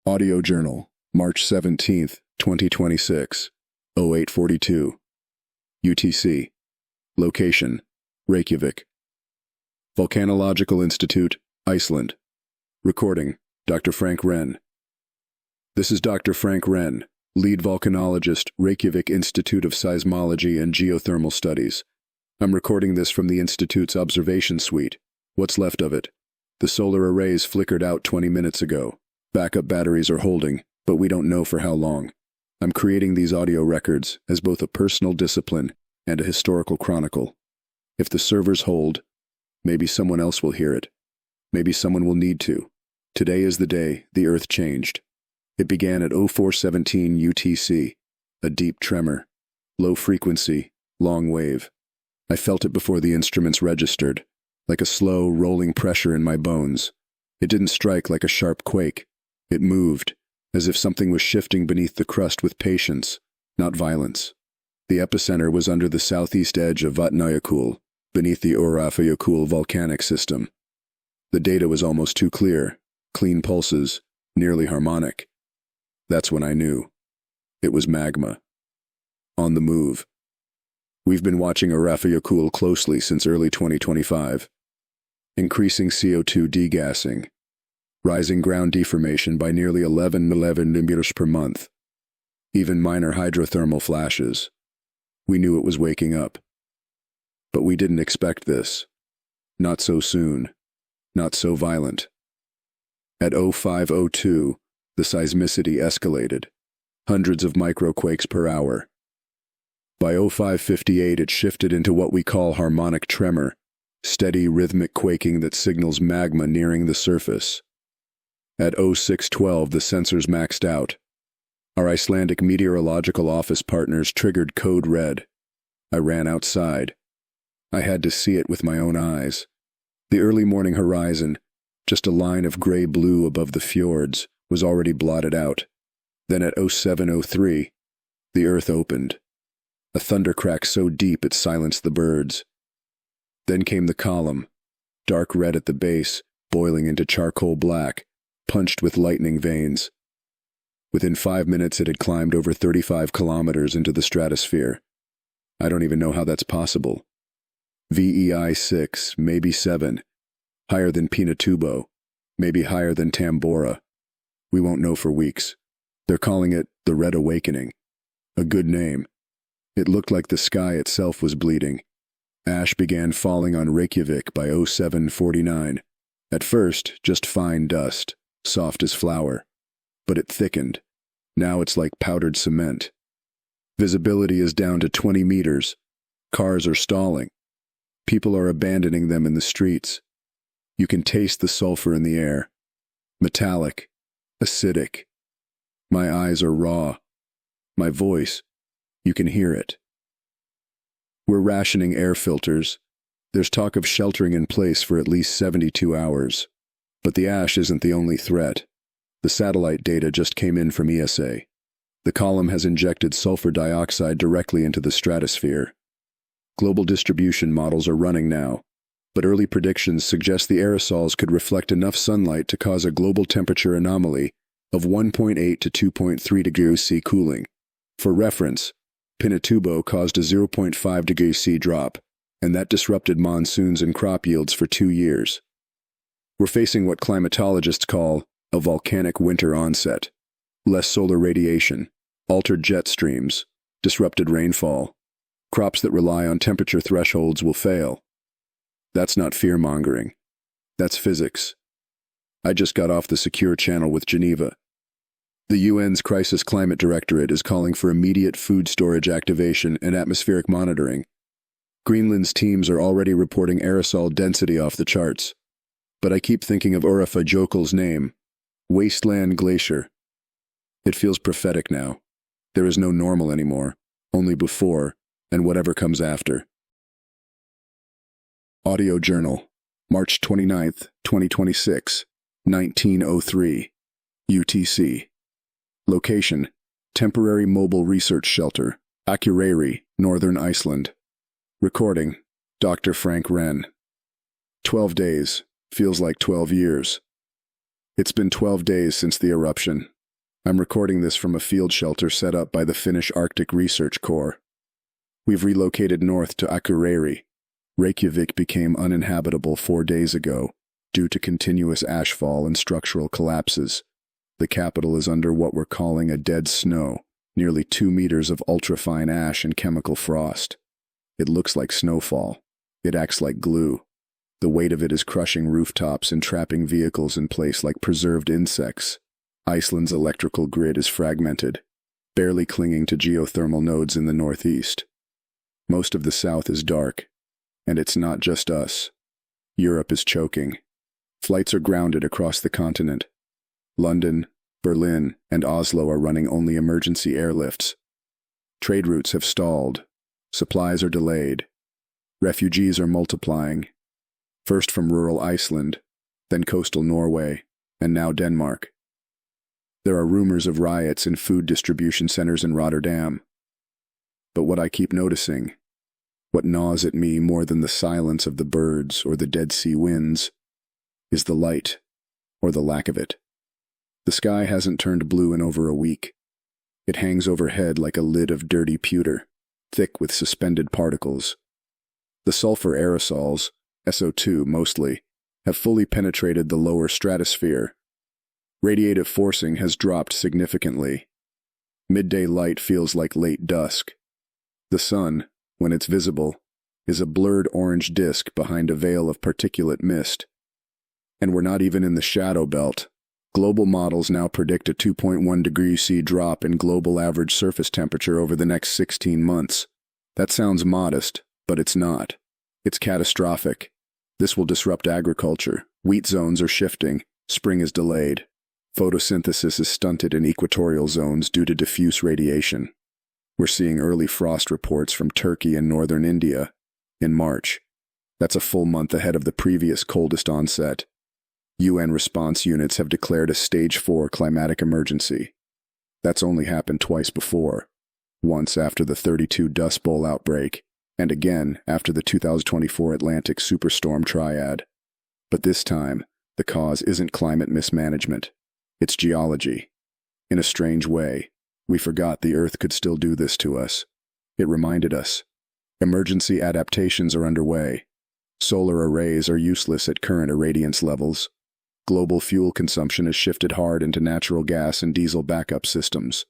Audio Journal, March 17, 2026, 0842. UTC. Location, Reykjavik. Volcanological Institute, Iceland. Recording, Dr. Frank Renn. This is Dr. Frank Renn, lead volcanologist, Reykjavik Institute of Seismology and Geothermal Studies. I'm recording this from the Institute's observation suite. What's left of it? The solar arrays flickered out 20 minutes ago. Backup batteries are holding, but we don't know for how long. I'm creating these audio records as both a personal discipline and a historical chronicle. If the servers hold, maybe someone else will hear it. Maybe someone will need to. Today is the day the Earth changed. It began at 0417 UTC, a deep tremor. Low frequency, long wave. I felt it before the instruments registered, like a slow, rolling pressure in my bones. It didn't strike like a sharp quake. It moved, as if something was shifting beneath the crust with patience, not violence. The epicenter was under the southeast edge of Öræfajökull, beneath the Öræfajökull volcanic system. The data was almost too clear, clean pulses, nearly harmonic. That's when I knew. It was magma. On the move. We've been watching Öræfajökull closely since early 2025. Increasing CO2 degassing. Rising ground deformation by nearly 11 millimeters per month. Even minor hydrothermal flashes. We knew it was waking up. But we didn't expect this. Not so soon. Not so violent. At 0502, the seismicity escalated. Hundreds of microquakes per hour. By 0558, it shifted into what we call harmonic tremor, steady rhythmic quaking that signals magma nearing the surface. At 0612, the sensors maxed out. Our Icelandic meteorological office partners triggered code red. I ran outside. I had to see it with my own eyes. The early morning horizon, just a line of gray-blue above the fjords, was already blotted out. Then at 0703, the earth opened. A thundercrack so deep it silenced the birds. Then came the column, dark red at the base, boiling into charcoal black, punched with lightning veins. Within 5 minutes it had climbed over 35 kilometers into the stratosphere. I don't even know how that's possible. VEI 6, maybe 7. Higher than Pinatubo, maybe higher than Tambora. We won't know for weeks. They're calling it the Red Awakening. A good name. It looked like the sky itself was bleeding. Ash began falling on Reykjavik by 0749. At first, just fine dust, soft as flour. But it thickened. Now it's like powdered cement. Visibility is down to 20 meters. Cars are stalling. People are abandoning them in the streets. You can taste the sulfur in the air. Metallic. Acidic. My eyes are raw. My voice, you can hear it. We're rationing air filters. There's talk of sheltering in place for at least 72 hours. But the ash isn't the only threat. The satellite data just came in from ESA. The column has injected sulfur dioxide directly into the stratosphere. Global distribution models are running now, but early predictions suggest the aerosols could reflect enough sunlight to cause a global temperature anomaly of 1.8 to 2.3 degrees C cooling. For reference, Pinatubo caused a 0.5 degrees C drop, and that disrupted monsoons and crop yields for 2 years. We're facing what climatologists call a volcanic winter onset. Less solar radiation, altered jet streams, disrupted rainfall. Crops that rely on temperature thresholds will fail. That's not fear-mongering. That's physics. I just got off the secure channel with Geneva. The UN's Crisis Climate Directorate is calling for immediate food storage activation and atmospheric monitoring. Greenland's teams are already reporting aerosol density off the charts. But I keep thinking of Öræfajökull's name, Wasteland Glacier. It feels prophetic now. There is no normal anymore, only before, and whatever comes after. Audio Journal, March 29, 2026, 1903, UTC. Location, Temporary Mobile Research Shelter, Akureyri, Northern Iceland. Recording, Dr. Frank Renn. 12 days, feels like 12 years. It's been 12 days since the eruption, I'm recording this from a field shelter set up by the Finnish Arctic Research Corps. We've relocated north to Akureyri. Reykjavik became uninhabitable 4 days ago due to continuous ashfall and structural collapses. The capital is under what we're calling a dead snow, nearly 2 meters of ultrafine ash and chemical frost. It looks like snowfall. It acts like glue. The weight of it is crushing rooftops and trapping vehicles in place like preserved insects. Iceland's electrical grid is fragmented, barely clinging to geothermal nodes in the northeast. Most of the south is dark, and it's not just us. Europe is choking. Flights are grounded across the continent. London, Berlin, and Oslo are running only emergency airlifts. Trade routes have stalled. Supplies are delayed. Refugees are multiplying. First from rural Iceland, then coastal Norway, and now Denmark. There are rumors of riots in food distribution centers in Rotterdam. But what I keep noticing, what gnaws at me more than the silence of the birds or the Dead Sea winds, is the light, or the lack of it. The sky hasn't turned blue in over a week. It hangs overhead like a lid of dirty pewter, thick with suspended particles. The sulfur aerosols, SO2 mostly, have fully penetrated the lower stratosphere. Radiative forcing has dropped significantly. Midday light feels like late dusk. The sun, when it's visible, is a blurred orange disk behind a veil of particulate mist. And we're not even in the shadow belt. Global models now predict a 2.1 degrees C drop in global average surface temperature over the next 16 months. That sounds modest, but it's not. It's catastrophic. This will disrupt agriculture. Wheat zones are shifting. Spring is delayed. Photosynthesis is stunted in equatorial zones due to diffuse radiation. We're seeing early frost reports from Turkey and northern India in March. That's a full month ahead of the previous coldest onset. UN response units have declared a Stage 4 climatic emergency. That's only happened twice before. Once after the 32 Dust Bowl outbreak, and again after the 2024 Atlantic superstorm triad. But this time, the cause isn't climate mismanagement. It's geology. In a strange way, we forgot the Earth could still do this to us. It reminded us. Emergency adaptations are underway. Solar arrays are useless at current irradiance levels. Global fuel consumption has shifted hard into natural gas and diesel backup systems.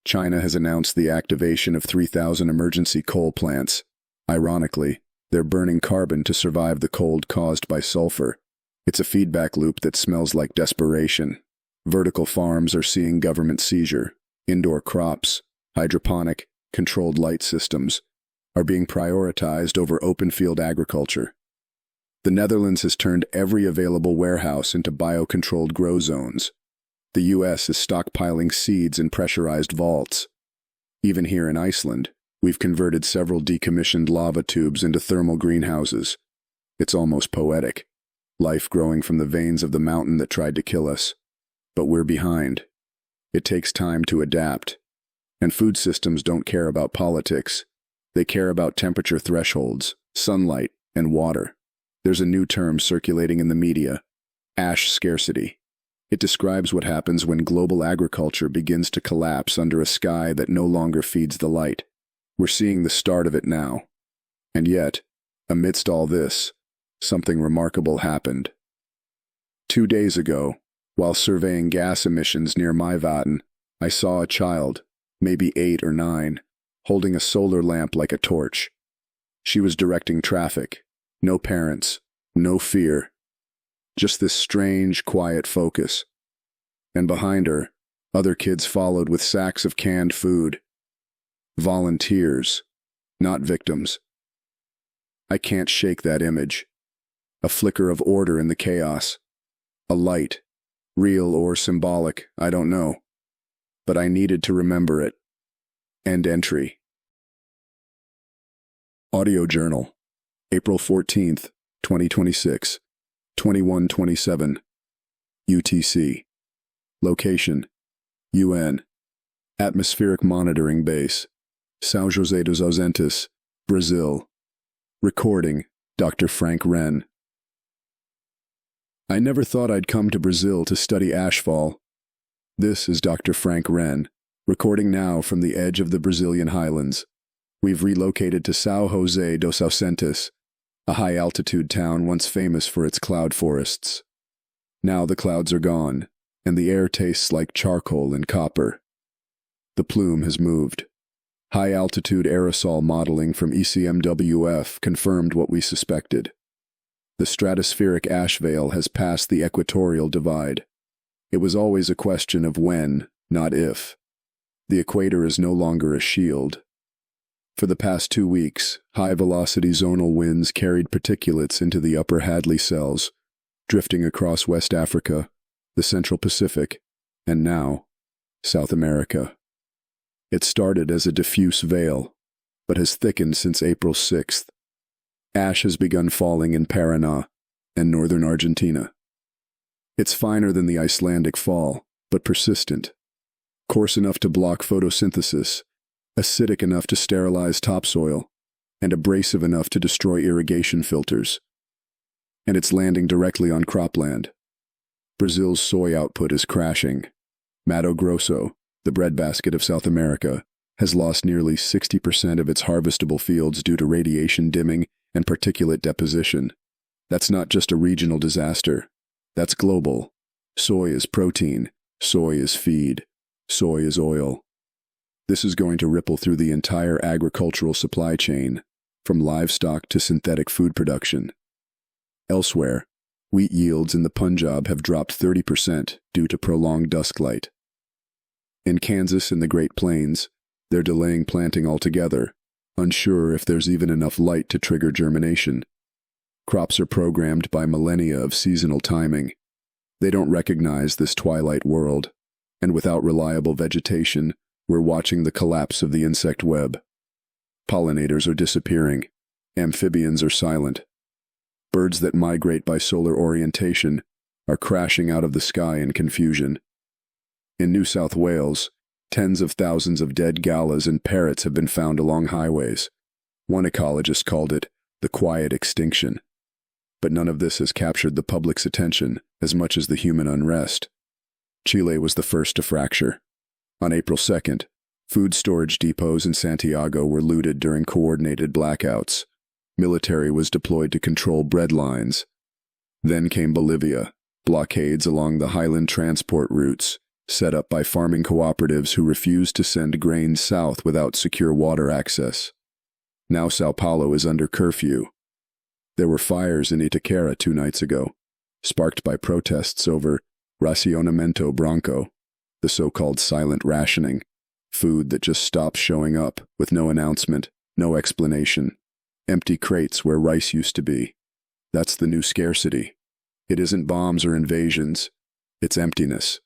China has announced the activation of 3,000 emergency coal plants. Ironically, they're burning carbon to survive the cold caused by sulfur. It's a feedback loop that smells like desperation. Vertical farms are seeing government seizure. Indoor crops, hydroponic, controlled light systems, are being prioritized over open field agriculture. The Netherlands has turned every available warehouse into biocontrolled grow zones. The US is stockpiling seeds in pressurized vaults. Even here in Iceland, we've converted several decommissioned lava tubes into thermal greenhouses. It's almost poetic. Life growing from the veins of the mountain that tried to kill us. But we're behind. It takes time to adapt. And food systems don't care about politics. They care about temperature thresholds, sunlight, and water. There's a new term circulating in the media, ash scarcity. It describes what happens when global agriculture begins to collapse under a sky that no longer feeds the light. We're seeing the start of it now. And yet, amidst all this, something remarkable happened. 2 days ago, while surveying gas emissions near Maivatn, I saw a child, maybe 8 or 9, holding a solar lamp like a torch. She was directing traffic. No parents, no fear. Just this strange, quiet focus. And behind her, other kids followed with sacks of canned food. Volunteers, not victims. I can't shake that image. A flicker of order in the chaos. A light, real or symbolic, I don't know. But I needed to remember it. End entry. Audio Journal, April 14th, 2026, 21:27, UTC. Location, UN, Atmospheric Monitoring Base, São José dos Ausentes, Brazil. Recording, Dr. Frank Renn. I never thought I'd come to Brazil to study ashfall. This is Dr. Frank Renn, recording now from the edge of the Brazilian highlands. We've relocated to São José dos Ausentes, a high-altitude town once famous for its cloud forests. Now the clouds are gone, and the air tastes like charcoal and copper. The plume has moved. High-altitude aerosol modeling from ECMWF confirmed what we suspected. The stratospheric ash veil has passed the equatorial divide. It was always a question of when, not if. The equator is no longer a shield. For the past 2 weeks, high-velocity zonal winds carried particulates into the upper Hadley cells, drifting across West Africa, the Central Pacific, and now, South America. It started as a diffuse veil, but has thickened since April 6th. Ash has begun falling in Paraná and northern Argentina. It's finer than the Icelandic fall, but persistent. Coarse enough to block photosynthesis, acidic enough to sterilize topsoil, and abrasive enough to destroy irrigation filters. And it's landing directly on cropland. Brazil's soy output is crashing. Mato Grosso, the breadbasket of South America, has lost nearly 60% of its harvestable fields due to radiation dimming and particulate deposition. That's not just a regional disaster. That's global. Soy is protein. Soy is feed. Soy is oil. This is going to ripple through the entire agricultural supply chain, from livestock to synthetic food production. Elsewhere, wheat yields in the Punjab have dropped 30% due to prolonged dusklight. In Kansas and the Great Plains, they're delaying planting altogether, unsure if there's even enough light to trigger germination. Crops are programmed by millennia of seasonal timing. They don't recognize this twilight world, and without reliable vegetation, we're watching the collapse of the insect web. Pollinators are disappearing. Amphibians are silent. Birds that migrate by solar orientation are crashing out of the sky in confusion. In New South Wales, tens of thousands of dead galahs and parrots have been found along highways. One ecologist called it the quiet extinction. But none of this has captured the public's attention as much as the human unrest. Chile was the first to fracture. On April 2nd, food storage depots in Santiago were looted during coordinated blackouts. Military was deployed to control bread lines. Then came Bolivia, blockades along the highland transport routes, set up by farming cooperatives who refused to send grain south without secure water access. Now Sao Paulo is under curfew. There were fires in Itaquera 2 nights ago, sparked by protests over racionamento branco, the so-called silent rationing, food that just stops showing up with no announcement, no explanation. Empty crates where rice used to be. That's the new scarcity. It isn't bombs or invasions. It's emptiness.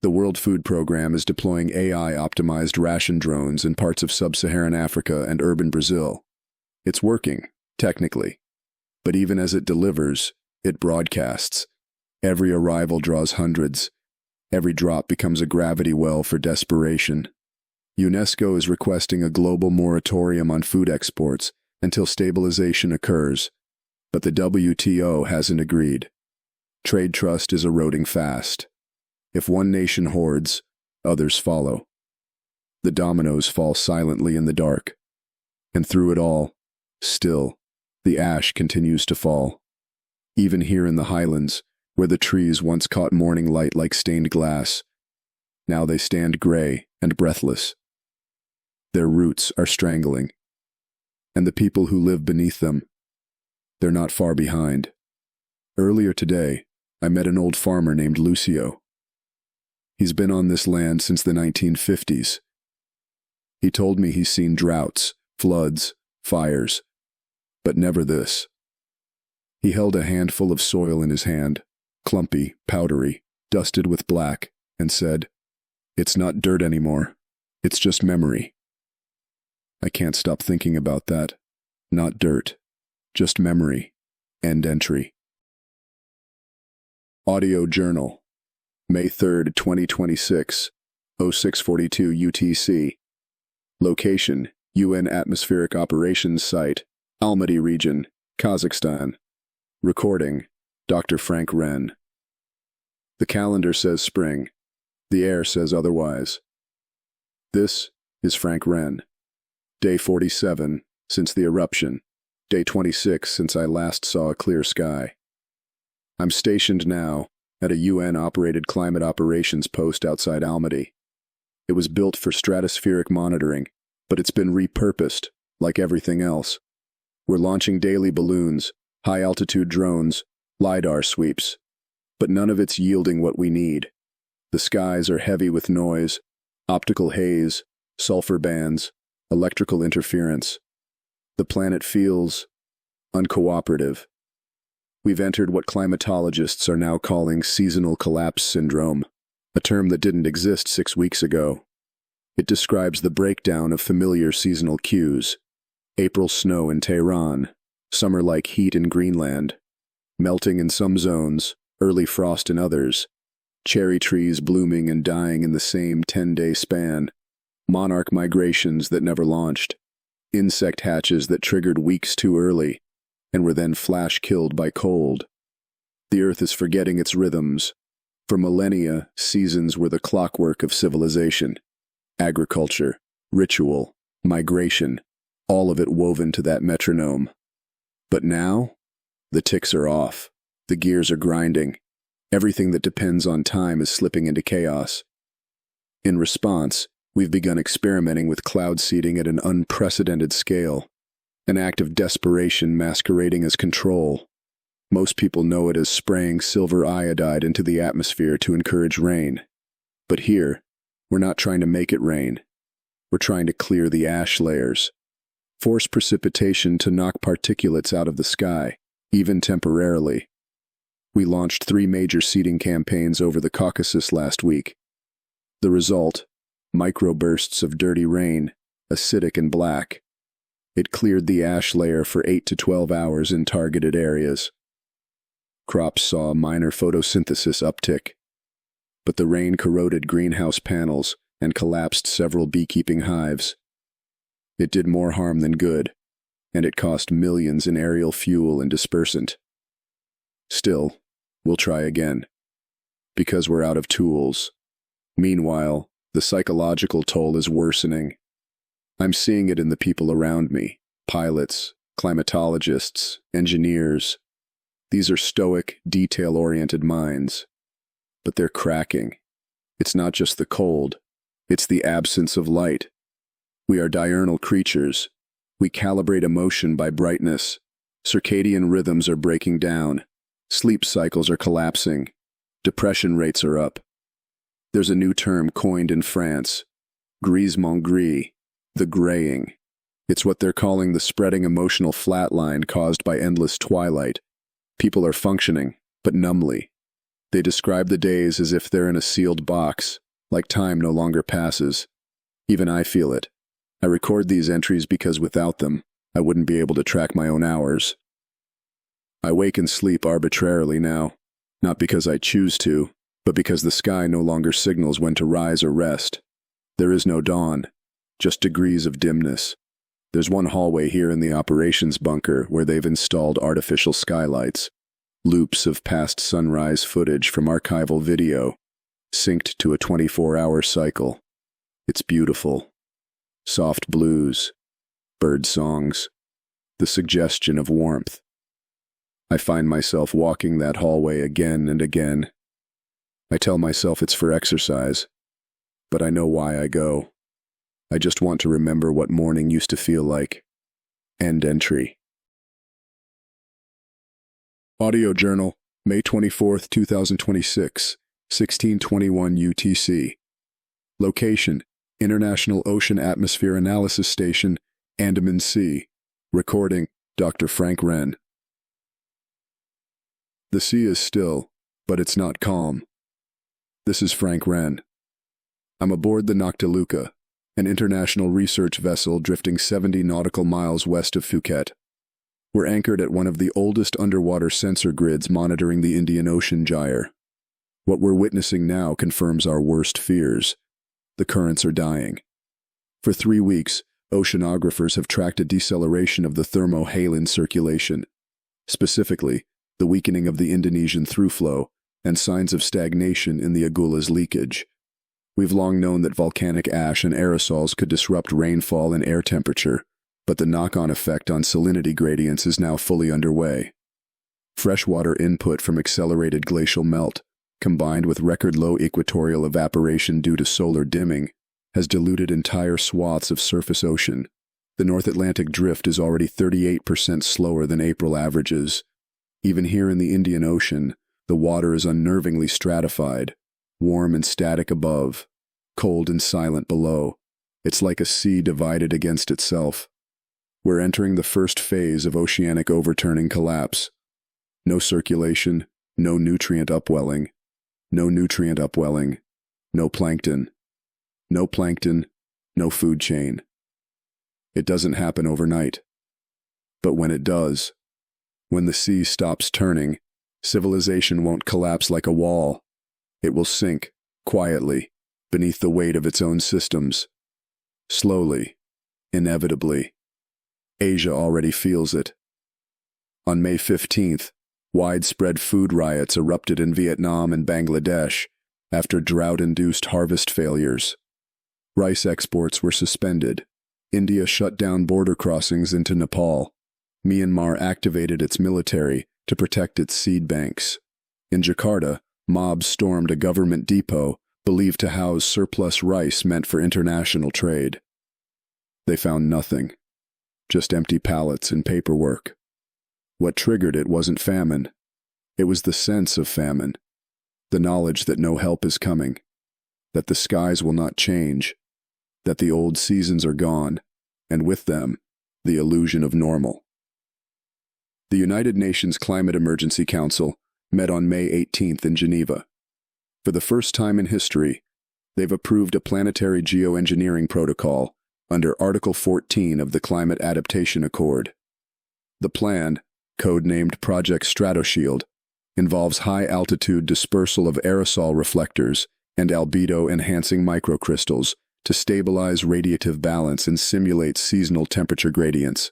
The World Food Program is deploying AI-optimized ration drones in parts of sub-Saharan Africa and urban Brazil. It's working, technically. But even as it delivers, it broadcasts. Every arrival draws hundreds. Every drop becomes a gravity well for desperation. UNESCO is requesting a global moratorium on food exports until stabilization occurs, but the WTO hasn't agreed. Trade trust is eroding fast. If one nation hoards, others follow. The dominoes fall silently in the dark. And through it all, still, the ash continues to fall. Even here in the highlands, where the trees once caught morning light like stained glass, now they stand gray and breathless. Their roots are strangling. And the people who live beneath them, they're not far behind. Earlier today, I met an old farmer named Lucio. He's been on this land since the 1950s. He told me he's seen droughts, floods, fires, but never this. He held a handful of soil in his hand, clumpy, powdery, dusted with black, and said, "It's not dirt anymore. It's just memory." I can't stop thinking about that. Not dirt, just memory. End entry. Audio Journal, May 3rd, 2026, 0642 UTC. Location, UN Atmospheric Operations Site, Almaty Region, Kazakhstan. Recording, Dr. Frank Renn. The calendar says spring. The air says otherwise. This is Frank Renn. Day 47 since the eruption. Day 26 since I last saw a clear sky. I'm stationed now at a UN-operated climate operations post outside Almaty. It was built for stratospheric monitoring, but it's been repurposed, like everything else. We're launching daily balloons, high-altitude drones, LiDAR sweeps, but none of it's yielding what we need. The skies are heavy with noise, optical haze, sulfur bands, electrical interference. The planet feels uncooperative. We've entered what climatologists are now calling seasonal collapse syndrome, a term that didn't exist 6 weeks ago. It describes the breakdown of familiar seasonal cues. April snow in Tehran, summer-like heat in Greenland, melting in some zones, early frost in others, cherry trees blooming and dying in the same 10-day span, monarch migrations that never launched, insect hatches that triggered weeks too early and were then flash-killed by cold. The Earth is forgetting its rhythms. For millennia, seasons were the clockwork of civilization. Agriculture, ritual, migration, all of it woven to that metronome. But now, the ticks are off. The gears are grinding. Everything that depends on time is slipping into chaos. In response, we've begun experimenting with cloud seeding at an unprecedented scale, an act of desperation masquerading as control. Most people know it as spraying silver iodide into the atmosphere to encourage rain. But here, we're not trying to make it rain. We're trying to clear the ash layers. Force precipitation to knock particulates out of the sky, even temporarily. We launched 3 major seeding campaigns over the Caucasus last week. The result? Microbursts of dirty rain, acidic and black. It cleared the ash layer for 8 to 12 hours in targeted areas. Crops saw a minor photosynthesis uptick, but the rain corroded greenhouse panels and collapsed several beekeeping hives. It did more harm than good, and it cost millions in aerial fuel and dispersant. Still, we'll try again, because we're out of tools. Meanwhile, the psychological toll is worsening. I'm seeing it in the people around me, pilots, climatologists, engineers. These are stoic, detail-oriented minds. But they're cracking. It's not just the cold, it's the absence of light. We are diurnal creatures. We calibrate emotion by brightness. Circadian rhythms are breaking down. Sleep cycles are collapsing. Depression rates are up. There's a new term coined in France, grise-mongris, the graying. It's what they're calling the spreading emotional flatline caused by endless twilight. People are functioning, but numbly. They describe the days as if they're in a sealed box, like time no longer passes. Even I feel it. I record these entries because without them, I wouldn't be able to track my own hours. I wake and sleep arbitrarily now, not because I choose to, but because the sky no longer signals when to rise or rest. There is no dawn, just degrees of dimness. There's one hallway here in the operations bunker where they've installed artificial skylights, loops of past sunrise footage from archival video, synced to a 24-hour cycle. It's beautiful. Soft blues, bird songs, the suggestion of warmth. I find myself walking that hallway again and again. I tell myself it's for exercise, but I know why I go. I just want to remember what morning used to feel like. End entry. Audio Journal, May 24, 2026, 1621 UTC. Location, International Ocean Atmosphere Analysis Station, Andaman Sea. Recording, Dr. Frank Renn. The sea is still, but it's not calm. This is Frank Renn. I'm aboard the Noctiluca, an international research vessel drifting 70 nautical miles west of Phuket. We're anchored at one of the oldest underwater sensor grids monitoring the Indian Ocean gyre. What we're witnessing now confirms our worst fears. The currents are dying. For 3 weeks, oceanographers have tracked a deceleration of the thermohaline circulation. Specifically, the weakening of the Indonesian through-flow, and signs of stagnation in the Agulha's leakage. We've long known that volcanic ash and aerosols could disrupt rainfall and air temperature, but the knock-on effect on salinity gradients is now fully underway. Freshwater input from accelerated glacial melt, combined with record-low equatorial evaporation due to solar dimming, has diluted entire swaths of surface ocean. The North Atlantic drift is already 38% slower than April averages. Even here in the Indian Ocean, the water is unnervingly stratified, warm and static above, cold and silent below. It's like a sea divided against itself. We're entering the first phase of oceanic overturning collapse. No circulation, no nutrient upwelling. No nutrient upwelling. No plankton. No plankton, no food chain. It doesn't happen overnight. But when it does, when the sea stops turning, civilization won't collapse like a wall. It will sink, quietly, beneath the weight of its own systems. Slowly, inevitably. Asia already feels it. On May 15th, widespread food riots erupted in Vietnam and Bangladesh after drought-induced harvest failures. Rice exports were suspended. India shut down border crossings into Nepal. Myanmar activated its military to protect its seed banks. In Jakarta, mobs stormed a government depot believed to house surplus rice meant for international trade. They found nothing, just empty pallets and paperwork. What triggered it wasn't famine. It was the sense of famine, the knowledge that no help is coming, that the skies will not change, that the old seasons are gone, and with them, the illusion of normal. The United Nations Climate Emergency Council met on May 18th in Geneva. For the first time in history, they've approved a planetary geoengineering protocol under Article 14 of the Climate Adaptation Accord. The plan, codenamed Project Stratoshield, involves high-altitude dispersal of aerosol reflectors and albedo-enhancing microcrystals to stabilize radiative balance and simulate seasonal temperature gradients.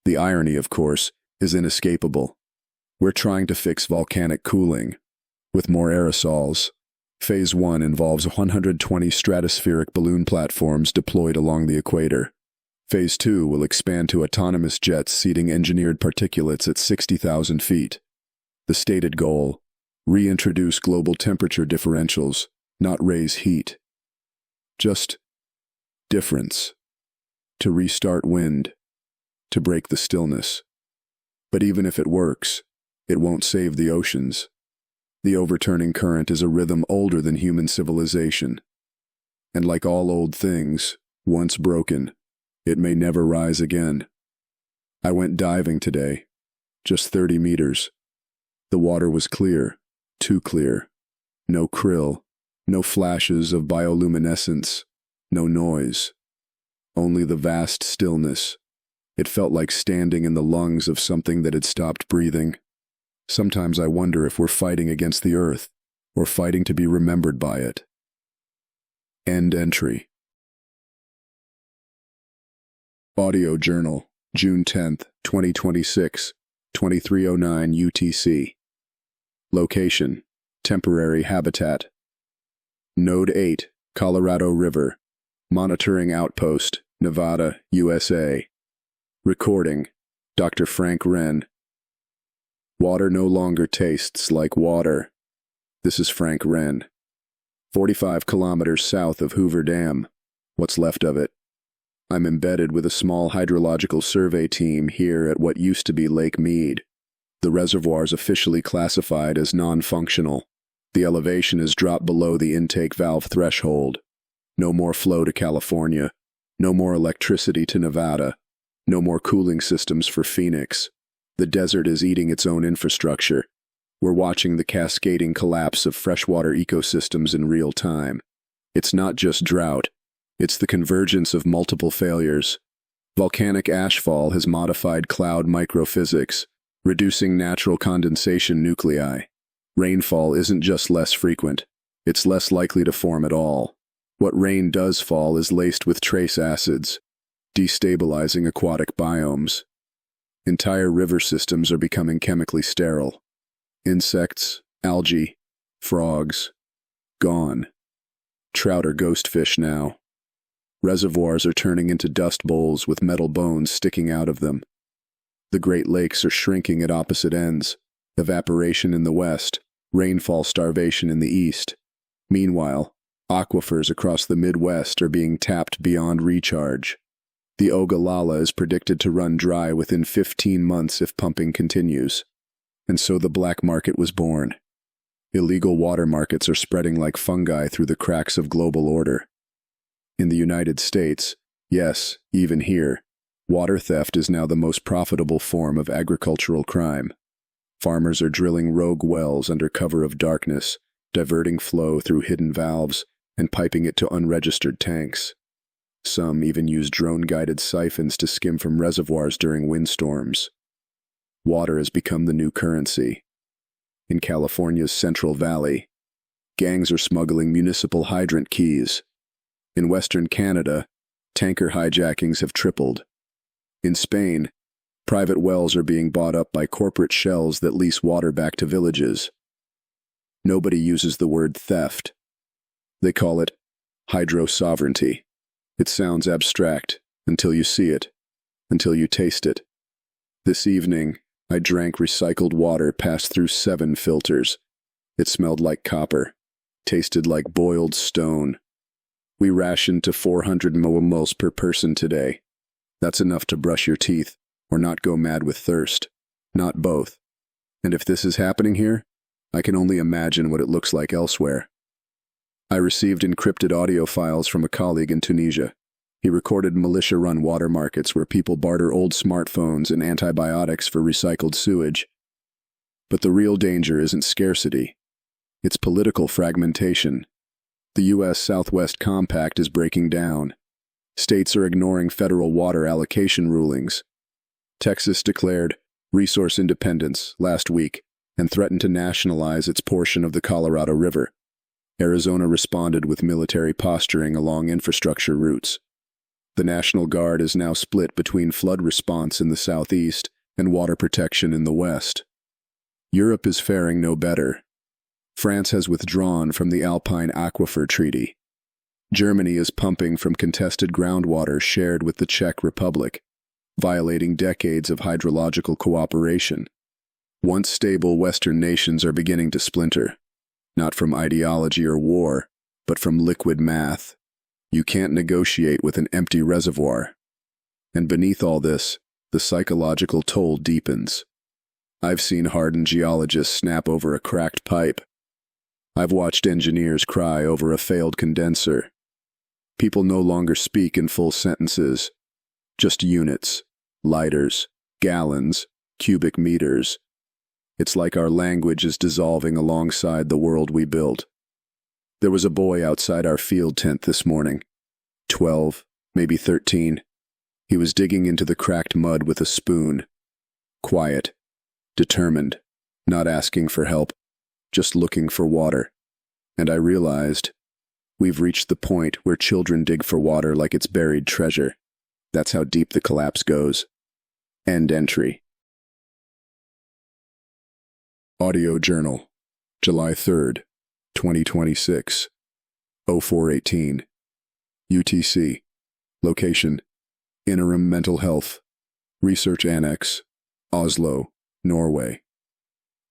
The irony, of course, is inescapable. We're trying to fix volcanic cooling with more aerosols. Phase 1 involves 120 stratospheric balloon platforms deployed along the equator. Phase 2 will expand to autonomous jets seeding engineered particulates at 60,000 feet. The stated goal: reintroduce global temperature differentials, not raise heat. Just difference. To restart wind. To break the stillness. But even if it works, it won't save the oceans. The overturning current is a rhythm older than human civilization. And like all old things, once broken, it may never rise again. I went diving today, just 30 meters. The water was clear, too clear. No krill, no flashes of bioluminescence, no noise. Only the vast stillness. It felt like standing in the lungs of something that had stopped breathing. Sometimes I wonder if we're fighting against the Earth, or fighting to be remembered by it. End entry. Audio Journal, June 10th, 2026, 2309 UTC. Location: Temporary Habitat. Node 8, Colorado River. Monitoring Outpost, Nevada, USA. Recording: Dr. Frank Renn. Water no longer tastes like water. This is Frank Renn. 45 kilometers south of Hoover Dam. What's left of it. I'm embedded with a small hydrological survey team here at what used to be Lake Mead. The reservoir's officially classified as non-functional. The elevation is dropped below the intake valve threshold. No more flow to California. No more electricity to Nevada. No more cooling systems for Phoenix. The desert is eating its own infrastructure. We're watching the cascading collapse of freshwater ecosystems in real time. It's not just drought. It's the convergence of multiple failures. Volcanic ashfall has modified cloud microphysics, reducing natural condensation nuclei. Rainfall isn't just less frequent. It's less likely to form at all. What rain does fall is laced with trace acids, destabilizing aquatic biomes. Entire river systems are becoming chemically sterile. Insects, algae, Frogs. Gone. Trout are ghost fish now. Reservoirs are turning into dust bowls with metal bones sticking out of them. The Great Lakes are shrinking at opposite ends, evaporation in the west, rainfall starvation in the east. Meanwhile, aquifers across the Midwest are being tapped beyond recharge. The Ogallala is predicted to run dry within 15 months if pumping continues. And so the black market was born. Illegal water markets are spreading like fungi through the cracks of global order. In the United States, yes, even here, water theft is now the most profitable form of agricultural crime. Farmers are drilling rogue wells under cover of darkness, diverting flow through hidden valves, and piping it to unregistered tanks. Some even use drone-guided siphons to skim from reservoirs during windstorms. Water has become the new currency. In California's Central Valley, gangs are smuggling municipal hydrant keys. In Western Canada, tanker hijackings have tripled. In Spain, private wells are being bought up by corporate shells that lease water back to villages. Nobody uses the word theft. They call it hydro-sovereignty. It sounds abstract until you see it, until you taste it. This evening, I drank recycled water passed through 7 filters. It smelled like copper, tasted like boiled stone. We rationed to 400 millimoles per person today. That's enough to brush your teeth or not go mad with thirst. Not both. And if this is happening here, I can only imagine what it looks like elsewhere. I received encrypted audio files from a colleague in Tunisia. He recorded militia-run water markets where people barter old smartphones and antibiotics for recycled sewage. But the real danger isn't scarcity. It's political fragmentation. The U.S. Southwest Compact is breaking down. States are ignoring federal water allocation rulings. Texas declared resource independence last week and threatened to nationalize its portion of the Colorado River. Arizona responded with military posturing along infrastructure routes. The National Guard is now split between flood response in the southeast and water protection in the west. Europe is faring no better. France has withdrawn from the Alpine Aquifer Treaty. Germany is pumping from contested groundwater shared with the Czech Republic, violating decades of hydrological cooperation. Once stable Western nations are beginning to splinter, not from ideology or war, but from liquid math. You can't negotiate with an empty reservoir. And beneath all this, the psychological toll deepens. I've seen hardened geologists snap over a cracked pipe. I've watched engineers cry over a failed condenser. People no longer speak in full sentences, just units, liters, gallons, cubic meters. It's like our language is dissolving alongside the world we built. There was a boy outside our field tent this morning. 12, maybe 13. He was digging into the cracked mud with a spoon. Quiet, determined, not asking for help, just looking for water. And I realized, we've reached the point where children dig for water like it's buried treasure. That's how deep the collapse goes. End entry. Audio Journal, July 3rd, 2026, 0418. UTC. Location, Interim Mental Health. Research Annex, Oslo, Norway.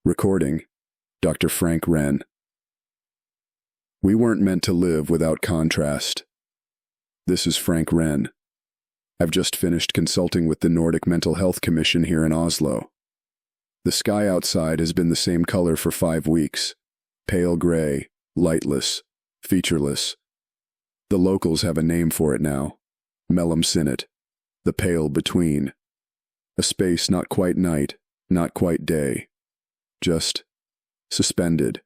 Recording, Dr. Frank Renn. We weren't meant to live without contrast. This is Frank Renn. I've just finished consulting with the Nordic Mental Health Commission here in Oslo. The sky outside has been the same color for 5 weeks. Pale gray, lightless, featureless. The locals have a name for it now. Mellumsinnet, the pale between. A space not quite night, not quite day. Just suspended.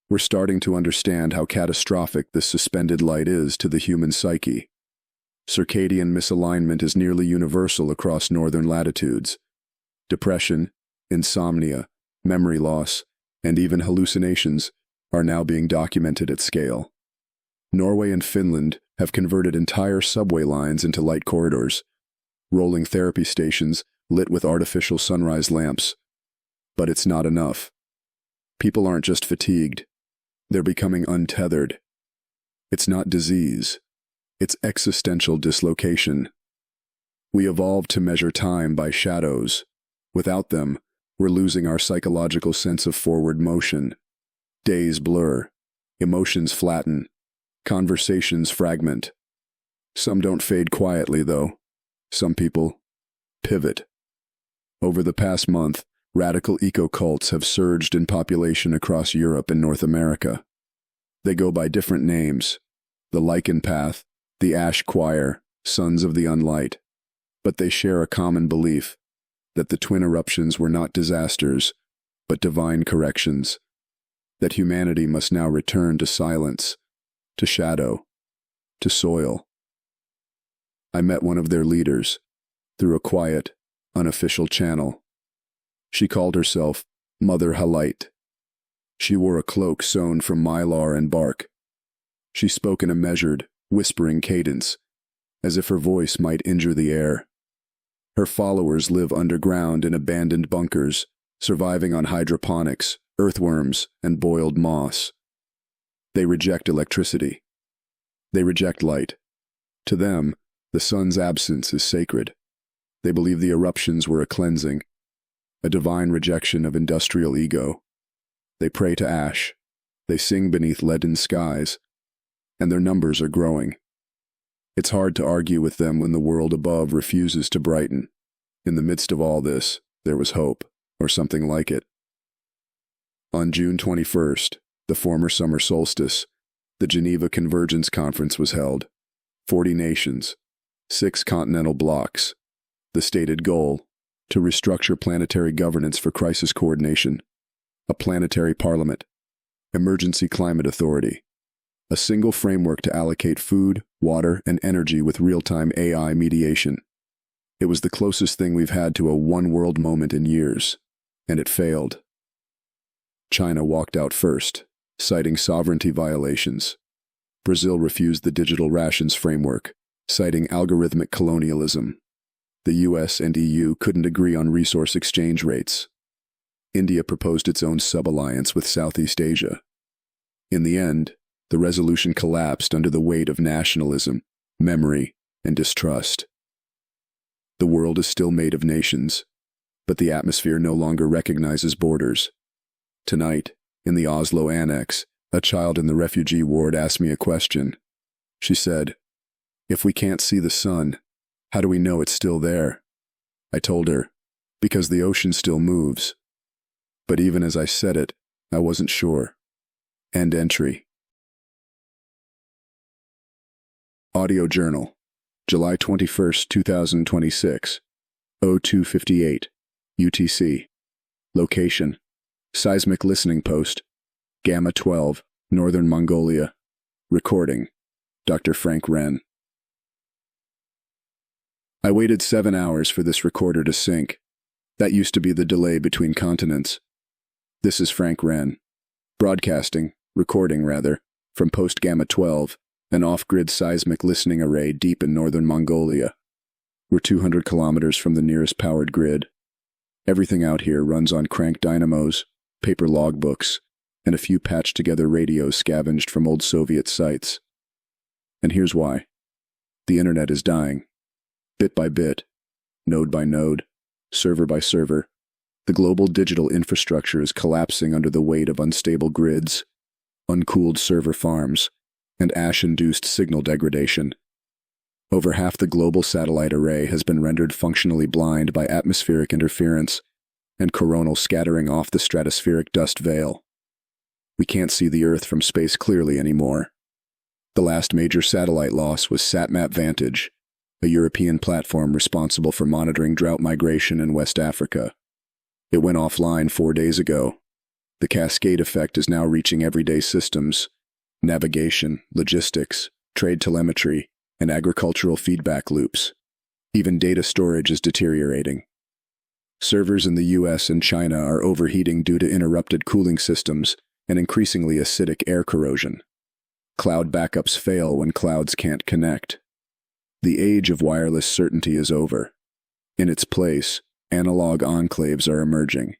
We're starting to understand how catastrophic this suspended light is to the human psyche. Circadian misalignment is nearly universal across northern latitudes. Depression, insomnia, memory loss, and even hallucinations are now being documented at scale. Norway and Finland have converted entire subway lines into light corridors, rolling therapy stations lit with artificial sunrise lamps. But it's not enough. People aren't just fatigued. They're becoming untethered. It's not disease. It's existential dislocation. We evolved to measure time by shadows. Without them, we're losing our psychological sense of forward motion. Days blur. Emotions flatten. Conversations fragment. Some don't fade quietly, though. Some people pivot. Over the past month, radical eco-cults have surged in population across Europe and North America. They go by different names: the Lichen Path, the Ash Choir, Sons of the Unlight. But they share a common belief that the twin eruptions were not disasters, but divine corrections. That humanity must now return to silence, to shadow, to soil. I met one of their leaders through a quiet, unofficial channel. She called herself Mother Halite. She wore a cloak sewn from mylar and bark. She spoke in a measured, whispering cadence, as if her voice might injure the air. Her followers live underground in abandoned bunkers, surviving on hydroponics, earthworms, and boiled moss. They reject electricity. They reject light. To them, the sun's absence is sacred. They believe the eruptions were a cleansing, a divine rejection of industrial ego. They pray to ash. They sing beneath leaden skies. And their numbers are growing. It's hard to argue with them when the world above refuses to brighten. In the midst of all this, there was hope, or something like it. On June 21st, the former summer solstice, the Geneva Convergence Conference was held. 40 nations, 6 continental blocks. The stated goal: to restructure planetary governance for crisis coordination, a planetary parliament, emergency climate authority, a single framework to allocate food, water, and energy with real-time AI mediation. It was the closest thing we've had to a one-world moment in years, and it failed. China walked out first, citing sovereignty violations. Brazil refused the digital rations framework, citing algorithmic colonialism. The US and EU couldn't agree on resource exchange rates. India proposed its own sub-alliance with Southeast Asia. In the end, the resolution collapsed under the weight of nationalism, memory, and distrust. The world is still made of nations, but the atmosphere no longer recognizes borders. Tonight, in the Oslo annex, a child in the refugee ward asked me a question. She said, "If we can't see the sun, how do we know it's still there?" I told her, "Because the ocean still moves." But even as I said it, I wasn't sure. End entry. Audio Journal, July 21st, 2026, 0258, UTC. Location: Seismic Listening Post, Gamma 12, Northern Mongolia. Recording: Dr. Frank Renn. I waited 7 hours for this recorder to sync. That used to be the delay between continents. This is Frank Renn, recording rather, from Post Gamma 12, an off-grid seismic listening array deep in northern Mongolia. We're 200 kilometers from the nearest powered grid. Everything out here runs on crank dynamos, paper logbooks, and a few patched-together radios scavenged from old Soviet sites. And here's why. The internet is dying. Bit by bit, node by node, server by server, the global digital infrastructure is collapsing under the weight of unstable grids, uncooled server farms, and ash-induced signal degradation. Over half the global satellite array has been rendered functionally blind by atmospheric interference and coronal scattering off the stratospheric dust veil. We can't see the Earth from space clearly anymore. The last major satellite loss was SatMap Vantage, a European platform responsible for monitoring drought migration in West Africa. It went offline 4 days ago. The cascade effect is now reaching everyday systems: navigation, logistics, trade telemetry, and agricultural feedback loops. Even data storage is deteriorating. Servers in the US and China are overheating due to interrupted cooling systems and increasingly acidic air corrosion. Cloud backups fail when clouds can't connect. The age of wireless certainty is over. In its place, analog enclaves are emerging.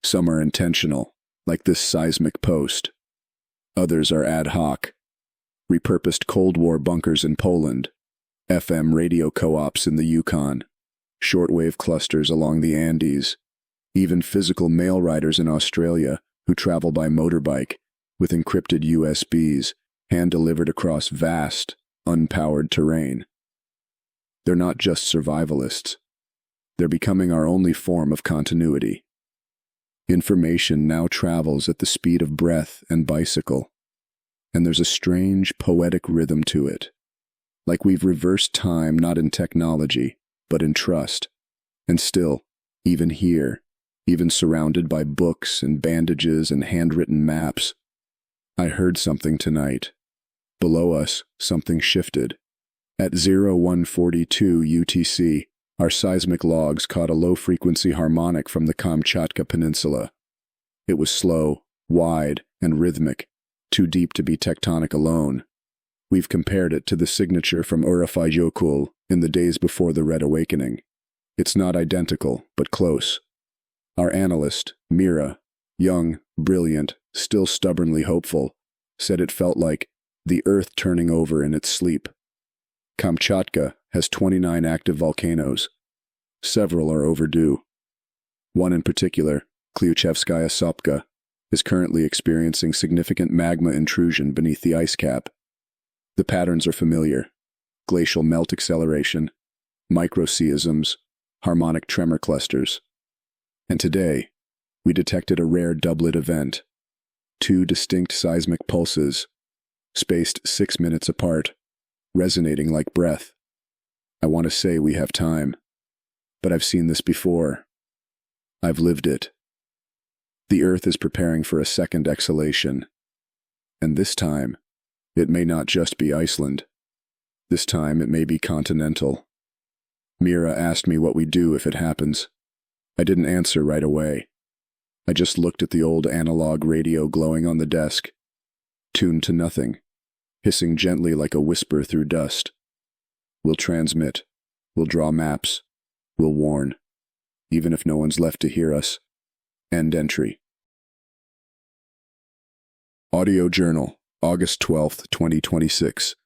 Some are intentional, like this seismic post. Others are ad hoc, repurposed Cold War bunkers in Poland, FM radio co-ops in the Yukon, shortwave clusters along the Andes, even physical mail riders in Australia who travel by motorbike with encrypted USBs hand-delivered across vast, unpowered terrain. They're not just survivalists. They're becoming our only form of continuity. Information now travels at the speed of breath and bicycle, and there's a strange, poetic rhythm to it, like we've reversed time not in technology, but in trust. And still, even here, even surrounded by books and bandages and handwritten maps, I heard something tonight. Below us, something shifted. At 0142 UTC, our seismic logs caught a low-frequency harmonic from the Kamchatka Peninsula. It was slow, wide, and rhythmic, too deep to be tectonic alone. We've compared it to the signature from Öræfajökull in the days before the Red Awakening. It's not identical, but close. Our analyst, Mira, young, brilliant, still stubbornly hopeful, said it felt like the Earth turning over in its sleep. Kamchatka has 29 active volcanoes. Several are overdue. One in particular, Kliuchevskaya Sopka, is currently experiencing significant magma intrusion beneath the ice cap. The patterns are familiar: glacial melt acceleration, microseisms, harmonic tremor clusters. And today, we detected a rare doublet event: 2 distinct seismic pulses, spaced 6 minutes apart, resonating like breath. I want to say we have time, but I've seen this before. I've lived it. The Earth is preparing for a second exhalation, and this time, it may not just be Iceland. This time, it may be continental. Mira asked me what we do if it happens. I didn't answer right away. I just looked at the old analog radio glowing on the desk, tuned to nothing, hissing gently like a whisper through dust. We'll transmit. We'll draw maps. We'll warn. Even if no one's left to hear us. End entry. Audio Journal, August 12, 2026.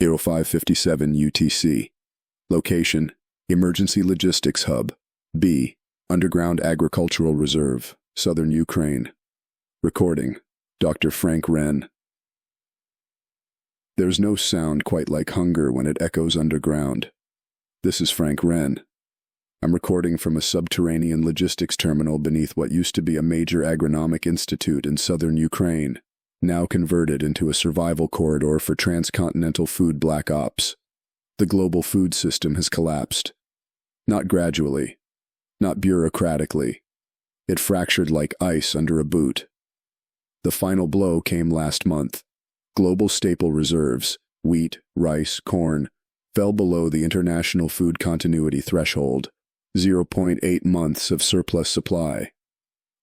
0557 UTC. Location: Emergency Logistics Hub, B. Underground Agricultural Reserve, Southern Ukraine. Recording: Dr. Frank Renn. There's no sound quite like hunger when it echoes underground. This is Frank Renn. I'm recording from a subterranean logistics terminal beneath what used to be a major agronomic institute in southern Ukraine, now converted into a survival corridor for transcontinental food black ops. The global food system has collapsed. Not gradually, not bureaucratically. It fractured like ice under a boot. The final blow came last month. Global staple reserves, wheat, rice, corn, fell below the international food continuity threshold, 0.8 months of surplus supply.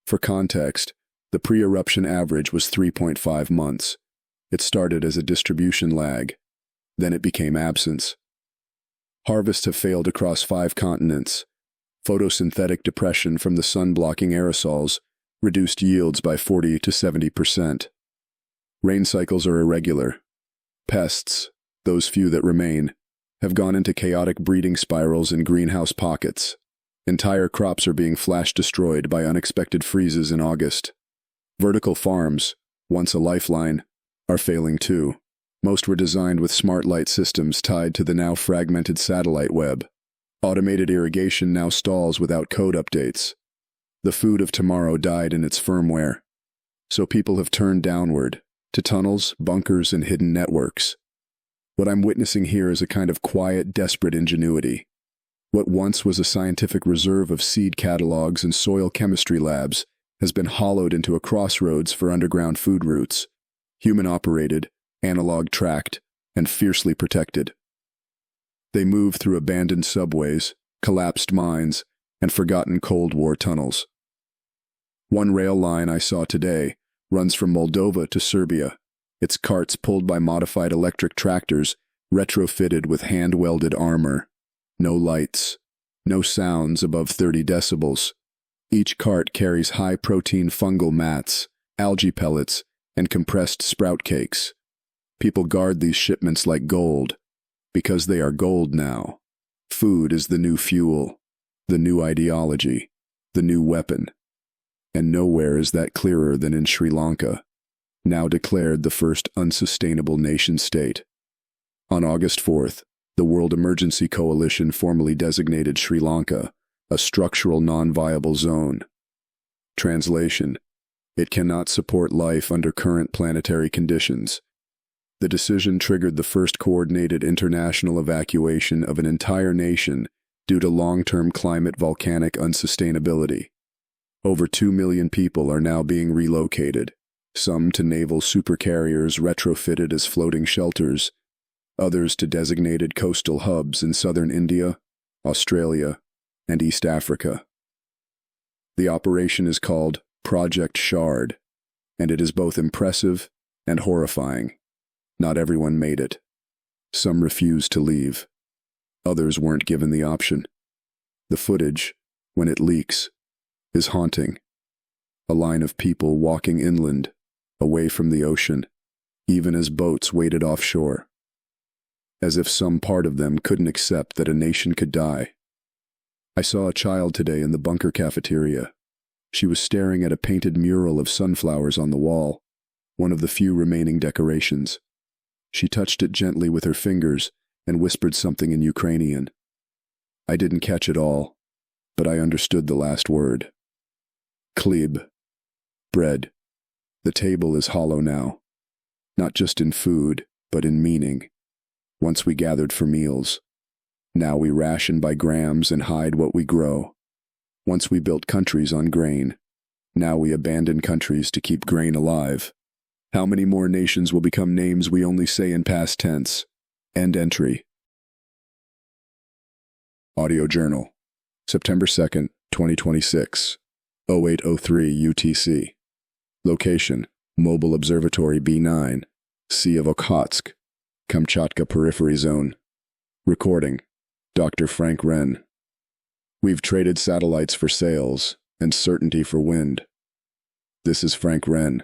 For context, the pre-eruption average was 3.5 months. It started as a distribution lag. Then it became absence. Harvests have failed across 5 continents. Photosynthetic depression from the sun-blocking aerosols reduced yields by 40 to 70%. Rain cycles are irregular. Pests, those few that remain, have gone into chaotic breeding spirals in greenhouse pockets. Entire crops are being flash destroyed by unexpected freezes in August. Vertical farms, once a lifeline, are failing too. Most were designed with smart light systems tied to the now fragmented satellite web. Automated irrigation now stalls without code updates. The food of tomorrow died in its firmware. So people have turned downward, to tunnels, bunkers, and hidden networks. What I'm witnessing here is a kind of quiet, desperate ingenuity. What once was a scientific reserve of seed catalogs and soil chemistry labs has been hollowed into a crossroads for underground food routes, human-operated, analog-tracked, and fiercely protected. They move through abandoned subways, collapsed mines, and forgotten Cold War tunnels. One rail line I saw today runs from Moldova to Serbia, its carts pulled by modified electric tractors retrofitted with hand-welded armor. No lights, no sounds above 30 decibels. Each cart carries high-protein fungal mats, algae pellets, and compressed sprout cakes. People guard these shipments like gold, because they are gold now. Food is the new fuel, the new ideology, the new weapon. And nowhere is that clearer than in Sri Lanka, now declared the first unsustainable nation-state. On August 4th, the World Emergency Coalition formally designated Sri Lanka a structural non-viable zone. Translation: it cannot support life under current planetary conditions. The decision triggered the first coordinated international evacuation of an entire nation due to long-term climate volcanic unsustainability. Over 2 million people are now being relocated, some to naval supercarriers retrofitted as floating shelters, others to designated coastal hubs in southern India, Australia, and East Africa. The operation is called Project Shard, and it is both impressive and horrifying. Not everyone made it. Some refused to leave. Others weren't given the option. The footage, when it leaks, is haunting. A line of people walking inland, away from the ocean, even as boats waited offshore. As if some part of them couldn't accept that a nation could die. I saw a child today in the bunker cafeteria. She was staring at a painted mural of sunflowers on the wall, one of the few remaining decorations. She touched it gently with her fingers and whispered something in Ukrainian. I didn't catch it all, but I understood the last word. Chleb. Bread. The table is hollow now. Not just in food, but in meaning. Once we gathered for meals. Now we ration by grams and hide what we grow. Once we built countries on grain. Now we abandon countries to keep grain alive. How many more nations will become names we only say in past tense? End entry. Audio Journal. September 2nd, 2026. 0803 UTC. Location: Mobile Observatory B9, Sea of Okhotsk, Kamchatka Periphery Zone. Recording: Dr. Frank Renn. We've traded satellites for sails and certainty for wind. This is Frank Renn.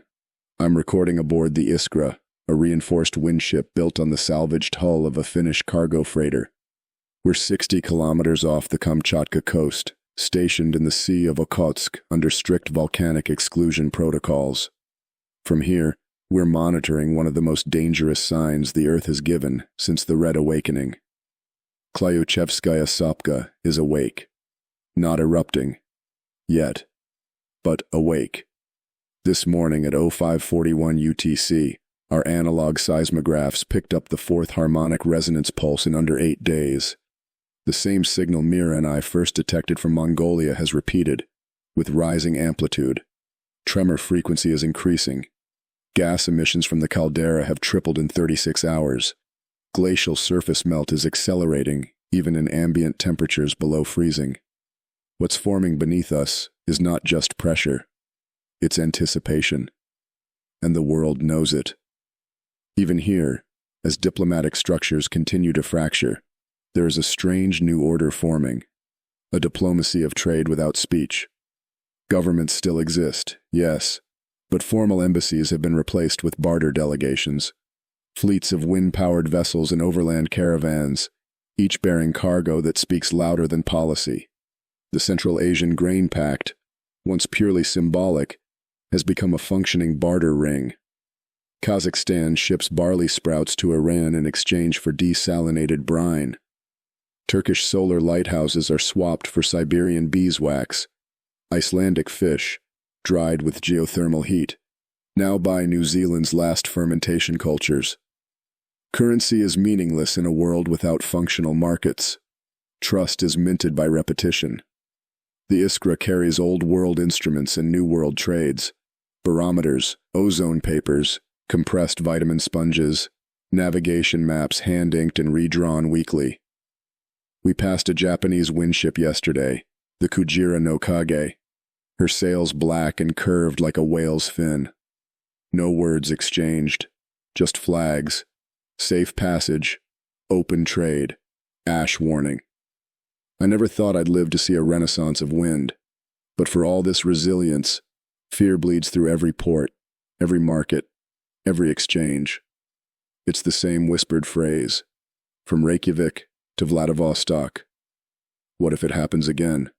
I'm recording aboard the Iskra, a reinforced windship built on the salvaged hull of a Finnish cargo freighter. We're 60 kilometers off the Kamchatka coast, stationed in the Sea of Okhotsk under strict volcanic exclusion protocols. From here, we're monitoring one of the most dangerous signs the Earth has given since the Red Awakening. Klyuchevskaya Sopka is awake. Not erupting. Yet. But awake. This morning at 0541 UTC, our analog seismographs picked up the fourth harmonic resonance pulse in under 8 days. The same signal Mira and I first detected from Mongolia has repeated, with rising amplitude. Tremor frequency is increasing. Gas emissions from the caldera have tripled in 36 hours. Glacial surface melt is accelerating, even in ambient temperatures below freezing. What's forming beneath us is not just pressure. It's anticipation. And the world knows it. Even here, as diplomatic structures continue to fracture, there is a strange new order forming. A diplomacy of trade without speech. Governments still exist, yes, but formal embassies have been replaced with barter delegations. Fleets of wind-powered vessels and overland caravans, each bearing cargo that speaks louder than policy. The Central Asian Grain Pact, once purely symbolic, has become a functioning barter ring. Kazakhstan ships barley sprouts to Iran in exchange for desalinated brine. Turkish solar lighthouses are swapped for Siberian beeswax. Icelandic fish, dried with geothermal heat, now buy New Zealand's last fermentation cultures. Currency is meaningless in a world without functional markets. Trust is minted by repetition. The Iskra carries old world instruments and new world trades. Barometers, ozone papers, compressed vitamin sponges, navigation maps hand-inked and redrawn weekly. We passed a Japanese windship yesterday, the Kujira no Kage, her sails black and curved like a whale's fin. No words exchanged, just flags, safe passage, open trade, ash warning. I never thought I'd live to see a renaissance of wind, but for all this resilience, fear bleeds through every port. every market, every exchange. It's the same whispered phrase, from Reykjavik to Vladivostok. What if it happens again?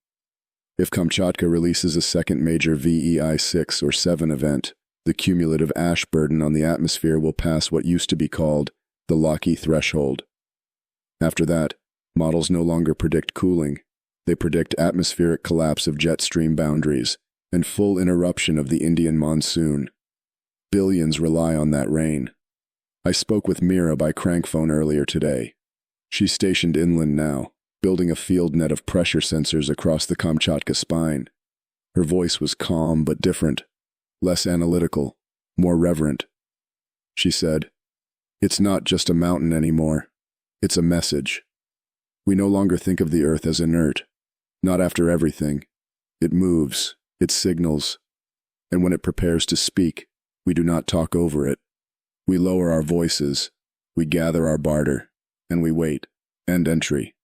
If Kamchatka releases a second major VEI 6 or 7 event, the cumulative ash burden on the atmosphere will pass what used to be called the Lockheed threshold. After that, models no longer predict cooling. They predict atmospheric collapse of jet stream boundaries and full interruption of the Indian monsoon. Billions rely on that rain. I spoke with Mira by crankphone earlier today. She's stationed inland now, building a field net of pressure sensors across the Kamchatka spine. Her voice was calm but different, less analytical, more reverent. She said, "It's not just a mountain anymore. It's a message. We no longer think of the Earth as inert. Not after everything. It moves, it signals, and when it prepares to speak, we do not talk over it. We lower our voices, we gather our barter, and we wait." End entry.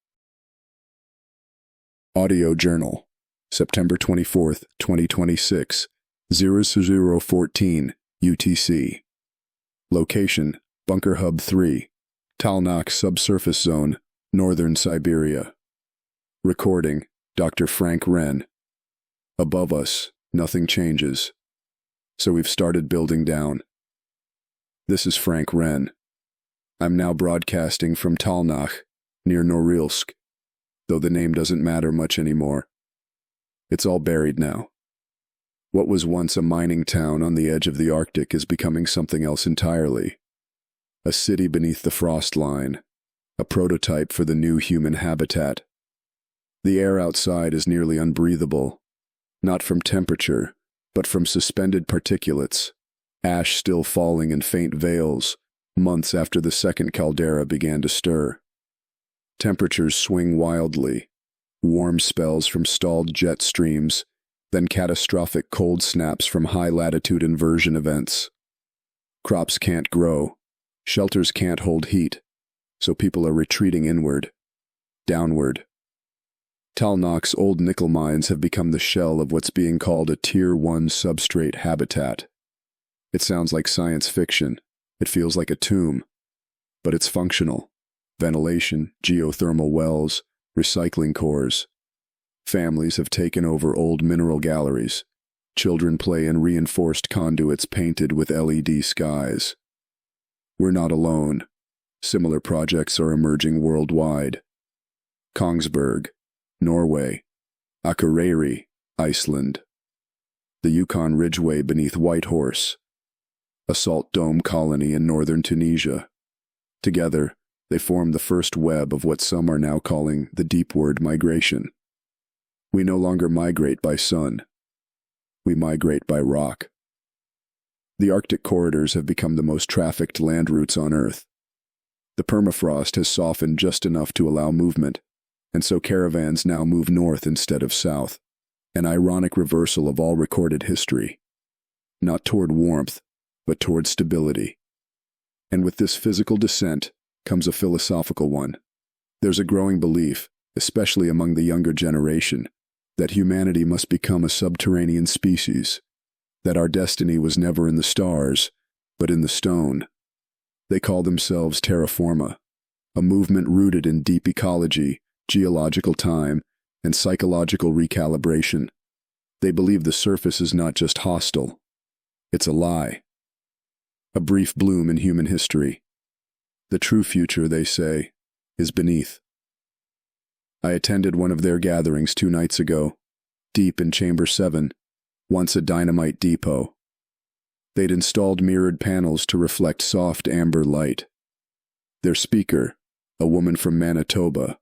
Audio Journal, September 24th, 2026, 0014 UTC. Location, Bunker Hub 3, Talnakh Subsurface Zone, Northern Siberia. Recording, Dr. Frank Renn. Above us, nothing changes. So we've started building down. This is Frank Renn. I'm now broadcasting from Talnakh, near Norilsk, though the name doesn't matter much anymore. It's all buried now. What was once a mining town on the edge of the Arctic is becoming something else entirely. A city beneath the frost line, a prototype for the new human habitat. The air outside is nearly unbreathable, not from temperature, but from suspended particulates, ash still falling in faint veils, months after the second caldera began to stir. Temperatures swing wildly, warm spells from stalled jet streams, then catastrophic cold snaps from high-latitude inversion events. Crops can't grow, shelters can't hold heat, so people are retreating inward, downward. Talnakh's old nickel mines have become the shell of what's being called a Tier 1 substrate habitat. It sounds like science fiction. It feels like a tomb. But it's functional. Ventilation, geothermal wells, recycling cores. Families have taken over old mineral galleries. Children play in reinforced conduits painted with LED skies. We're not alone. Similar projects are emerging worldwide. Kongsberg, Norway, Akureyri, Iceland, the Yukon Ridgeway beneath Whitehorse, a salt dome colony in northern Tunisia. Together, they form the first web of what some are now calling the deepward migration. We no longer migrate by sun. We migrate by rock. The Arctic corridors have become the most trafficked land routes on Earth. The permafrost has softened just enough to allow movement, and so caravans now move north instead of south, an ironic reversal of all recorded history. Not toward warmth, but toward stability. And with this physical descent comes a philosophical one. There's a growing belief, especially among the younger generation, that humanity must become a subterranean species, that our destiny was never in the stars, but in the stone. They call themselves terraforma, a movement rooted in deep ecology, geological time, and psychological recalibration. They believe the surface is not just hostile. It's a lie. A brief bloom in human history. The true future, they say, is beneath. I attended one of their gatherings 2 nights ago, deep in Chamber 7, once a dynamite depot. They'd installed mirrored panels to reflect soft amber light. Their speaker, a woman from Manitoba,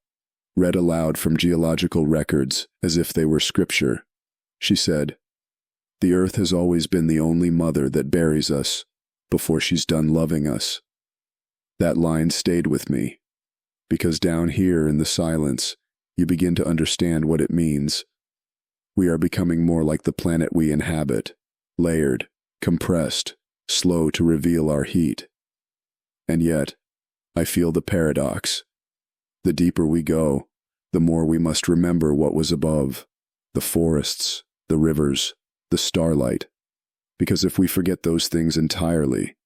read aloud from geological records as if they were scripture. She said, "The earth has always been the only mother that buries us before she's done loving us." That line stayed with me, because down here in the silence, you begin to understand what it means. We are becoming more like the planet we inhabit, layered, compressed, slow to reveal our heat. And yet, I feel the paradox. The deeper we go, the more we must remember what was above, the forests, the rivers, the starlight, Because if we forget those things entirely,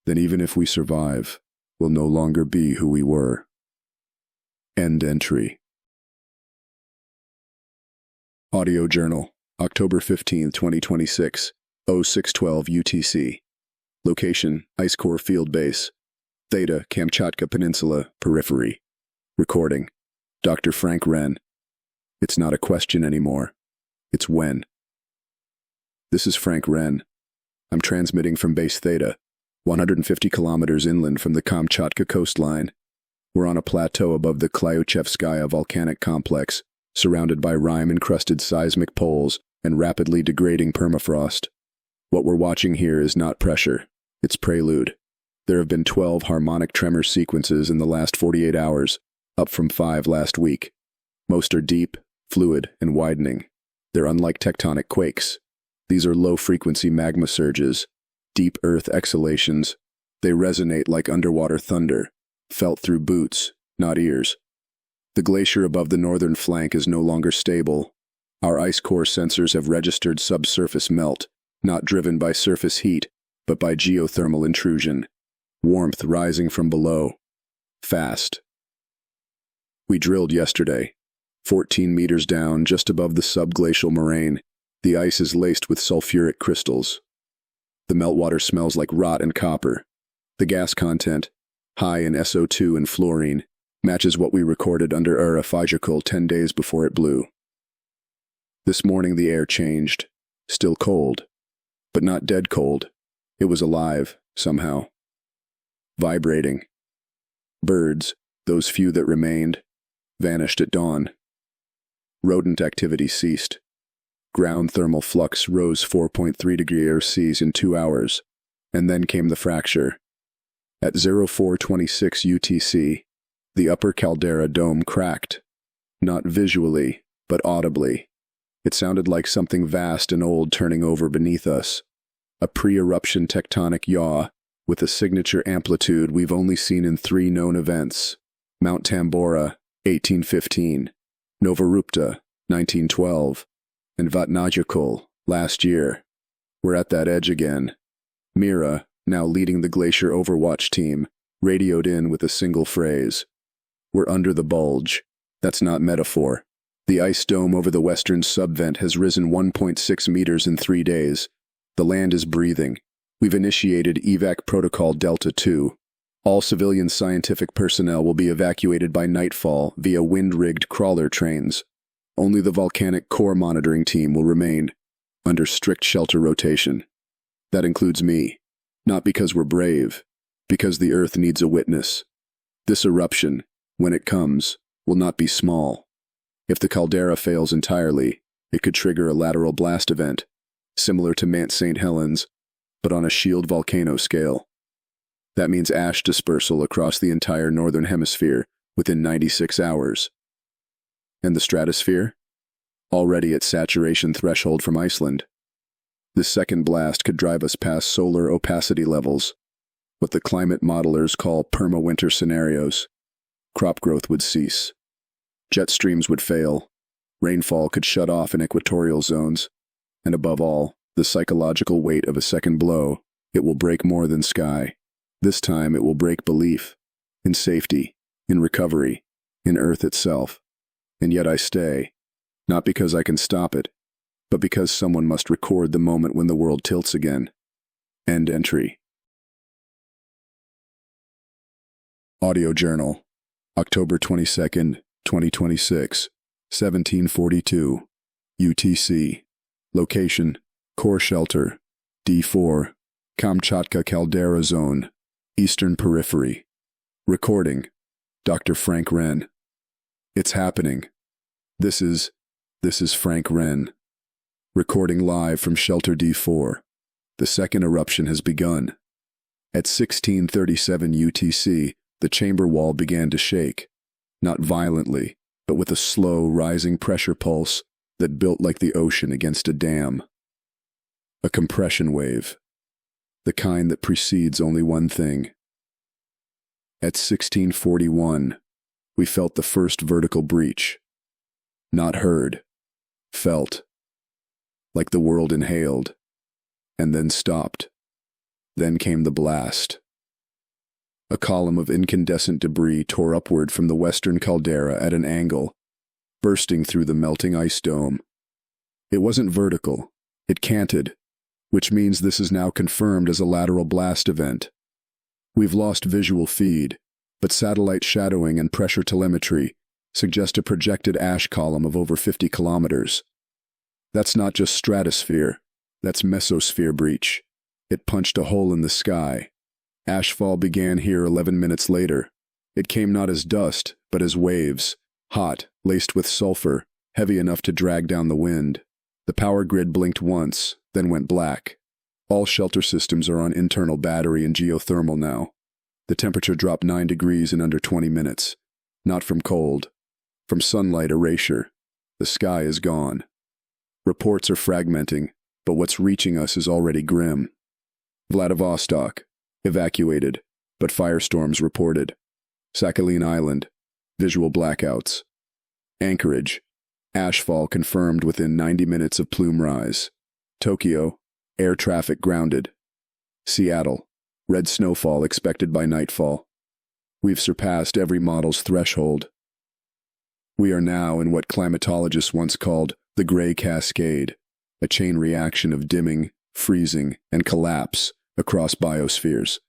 then even if we survive, we'll no longer be who we were. End entry. Audio Journal, October 15, 2026, 0612 UTC. Location, Ice Core Field Base. Theta, Kamchatka Peninsula, Periphery. Recording, Dr. Frank Renn. It's not a question anymore. It's when. This is Frank Renn. I'm transmitting from Base Theta, 150 kilometers inland from the Kamchatka coastline. We're on a plateau above the Klyuchevskaya volcanic complex, surrounded by rime-encrusted seismic poles and rapidly degrading permafrost. What we're watching here is not pressure, it's prelude. There have been 12 harmonic tremor sequences in the last 48 hours, up from 5 last week. Most are deep, fluid, and widening. They're unlike tectonic quakes. These are low-frequency magma surges, deep earth exhalations. They resonate like underwater thunder, felt through boots, not ears. The glacier above the northern flank is no longer stable. Our ice core sensors have registered subsurface melt, not driven by surface heat, but by geothermal intrusion. Warmth rising from below. Fast. We drilled yesterday. 14 meters down, just above the subglacial moraine, the ice is laced with sulfuric crystals. The meltwater smells like rot and copper. The gas content, high in SO2 and fluorine, matches what we recorded under Öræfajökull 10 days before it blew. This morning the air changed. Still cold. But not dead cold. It was alive, somehow. Vibrating. Birds, those few that remained, vanished at dawn. Rodent activity ceased. Ground thermal flux rose 4.3 degrees Celsius in 2 hours, and then came the fracture. At 0426 UTC, the upper caldera dome cracked. Not visually, but audibly. It sounded like something vast and old turning over beneath us. A pre-eruption tectonic yaw, with a signature amplitude we've only seen in 3 known events. Mount Tambora, 1815, Novarupta, 1912, and Öræfajökull, last year. We're at that edge again. Mira, now leading the Glacier Overwatch team, radioed in with a single phrase. We're under the bulge. That's not metaphor. The ice dome over the western subvent has risen 1.6 meters in 3 days. The land is breathing. We've initiated evac protocol Delta 2. All civilian scientific personnel will be evacuated by nightfall via wind-rigged crawler trains. Only the volcanic core monitoring team will remain, under strict shelter rotation. That includes me. Not because we're brave, because the Earth needs a witness. This eruption, when it comes, will not be small. If the caldera fails entirely, it could trigger a lateral blast event, similar to Mount St. Helens, but on a shield volcano scale. That means ash dispersal across the entire northern hemisphere within 96 hours. And the stratosphere? Already at saturation threshold from Iceland. This second blast could drive us past solar opacity levels, what the climate modelers call perma-winter scenarios. Crop growth would cease. Jet streams would fail. Rainfall could shut off in equatorial zones. And above all, the psychological weight of a second blow, it will break more than sky. This time it will break belief. In safety. In recovery. In Earth itself. And yet I stay. Not because I can stop it, but because someone must record the moment when the world tilts again. End entry. Audio Journal, October 22nd, 2026, 1742, UTC. Location, Core Shelter, D4, Kamchatka Caldera Zone, Eastern Periphery. Recording, Dr. Frank Renn. It's happening. This is Frank Renn. Recording live from Shelter D4. The second eruption has begun. At 1637 UTC, the chamber wall began to shake. Not violently, but with a slow, rising pressure pulse that built like the ocean against a dam. A compression wave. The kind that precedes only one thing. At 1641, we felt the first vertical breach. Not heard. Felt. Like the world inhaled. and then stopped. Then came the blast. A column of incandescent debris tore upward from the western caldera at an angle, bursting through the melting ice dome. It wasn't vertical, it canted, which means this is now confirmed as a lateral blast event. We've lost visual feed, but satellite shadowing and pressure telemetry suggest a projected ash column of over 50 kilometers. That's not just stratosphere, that's mesosphere breach. It punched a hole in the sky. Ashfall began here 11 minutes later. It came not as dust, but as waves, hot, laced with sulfur, heavy enough to drag down the wind. The power grid blinked once, then went black. All shelter systems are on internal battery and geothermal now. The temperature dropped 9 degrees in under 20 minutes. Not from cold, from sunlight erasure. The sky is gone. Reports are fragmenting, but what's reaching us is already grim. Vladivostok, evacuated, but firestorms reported. Sakhalin Island, visual blackouts. Anchorage, ashfall confirmed within 90 minutes of plume rise. Tokyo, air traffic grounded. Seattle, red snowfall expected by nightfall. We've surpassed every model's threshold. We are now in what climatologists once called the Gray Cascade, a chain reaction of dimming, freezing, and collapse across biospheres.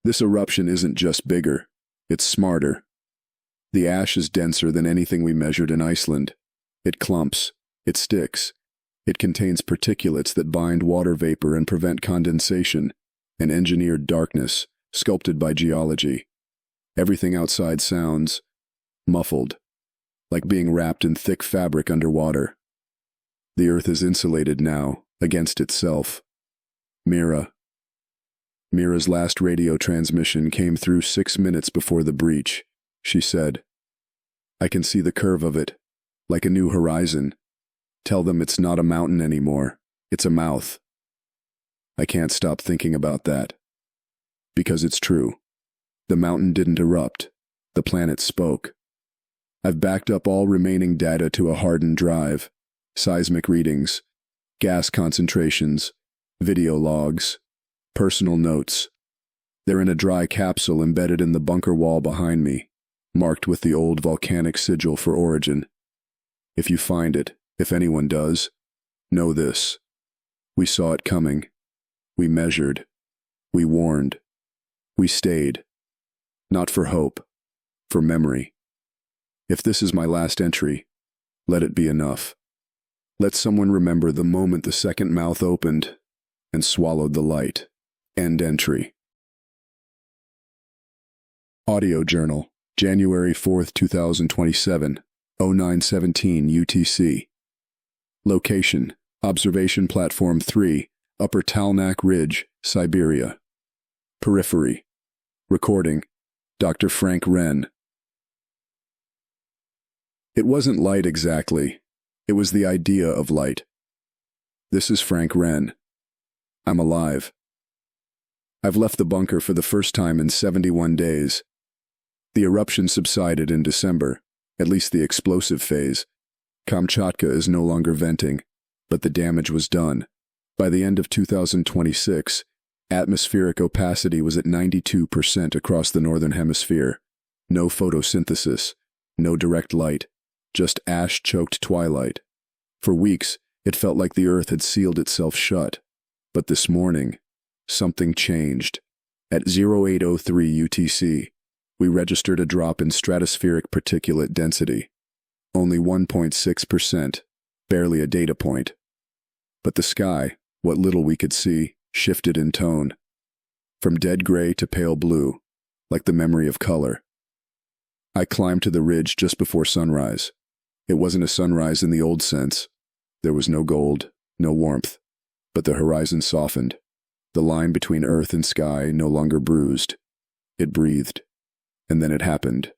This eruption isn't just bigger, it's smarter. The ash is denser than anything we measured in Iceland. It clumps, it sticks, it contains particulates that bind water vapor and prevent condensation, an engineered darkness, sculpted by geology. Everything outside sounds muffled, like being wrapped in thick fabric underwater. The earth is insulated now, against itself. Mira's last radio transmission came through 6 minutes before the breach. She said, "I can see the curve of it, like a new horizon. Tell them it's not a mountain anymore, it's a mouth." I can't stop thinking about that. Because it's true. The mountain didn't erupt. The planet spoke. I've backed up all remaining data to a hardened drive. Seismic readings, gas concentrations, video logs, personal notes. They're in a dry capsule embedded in the bunker wall behind me, marked with the old volcanic sigil for origin. If you find it, if anyone does, know this. We saw it coming. We measured. We warned. We stayed. Not for hope, for memory. If this is my last entry, let it be enough. Let someone remember the moment the second mouth opened and swallowed the light. End entry. Audio Journal, January 4, 2027, 0917 UTC. Location, Observation Platform 3, Upper Talnak Ridge, Siberia. Periphery. Recording, Dr. Frank Renn. It wasn't light exactly. It was the idea of light. This is Frank Renn. I'm alive. I've left the bunker for the first time in 71 days. The eruption subsided in December, at least the explosive phase. Kamchatka is no longer venting, but the damage was done. By the end of 2026, atmospheric opacity was at 92% across the northern hemisphere. No photosynthesis, no direct light, just ash-choked twilight. For weeks, it felt like the earth had sealed itself shut. But this morning, something changed. At 0803 UTC, we registered a drop in stratospheric particulate density. Only 1.6%, barely a data point. But the sky, what little we could see, shifted in tone. From dead gray to pale blue, like the memory of color. I climbed to the ridge just before sunrise. It wasn't a sunrise in the old sense. There was no gold, no warmth. But the horizon softened. The line between earth and sky no longer bruised. It breathed. And then it happened.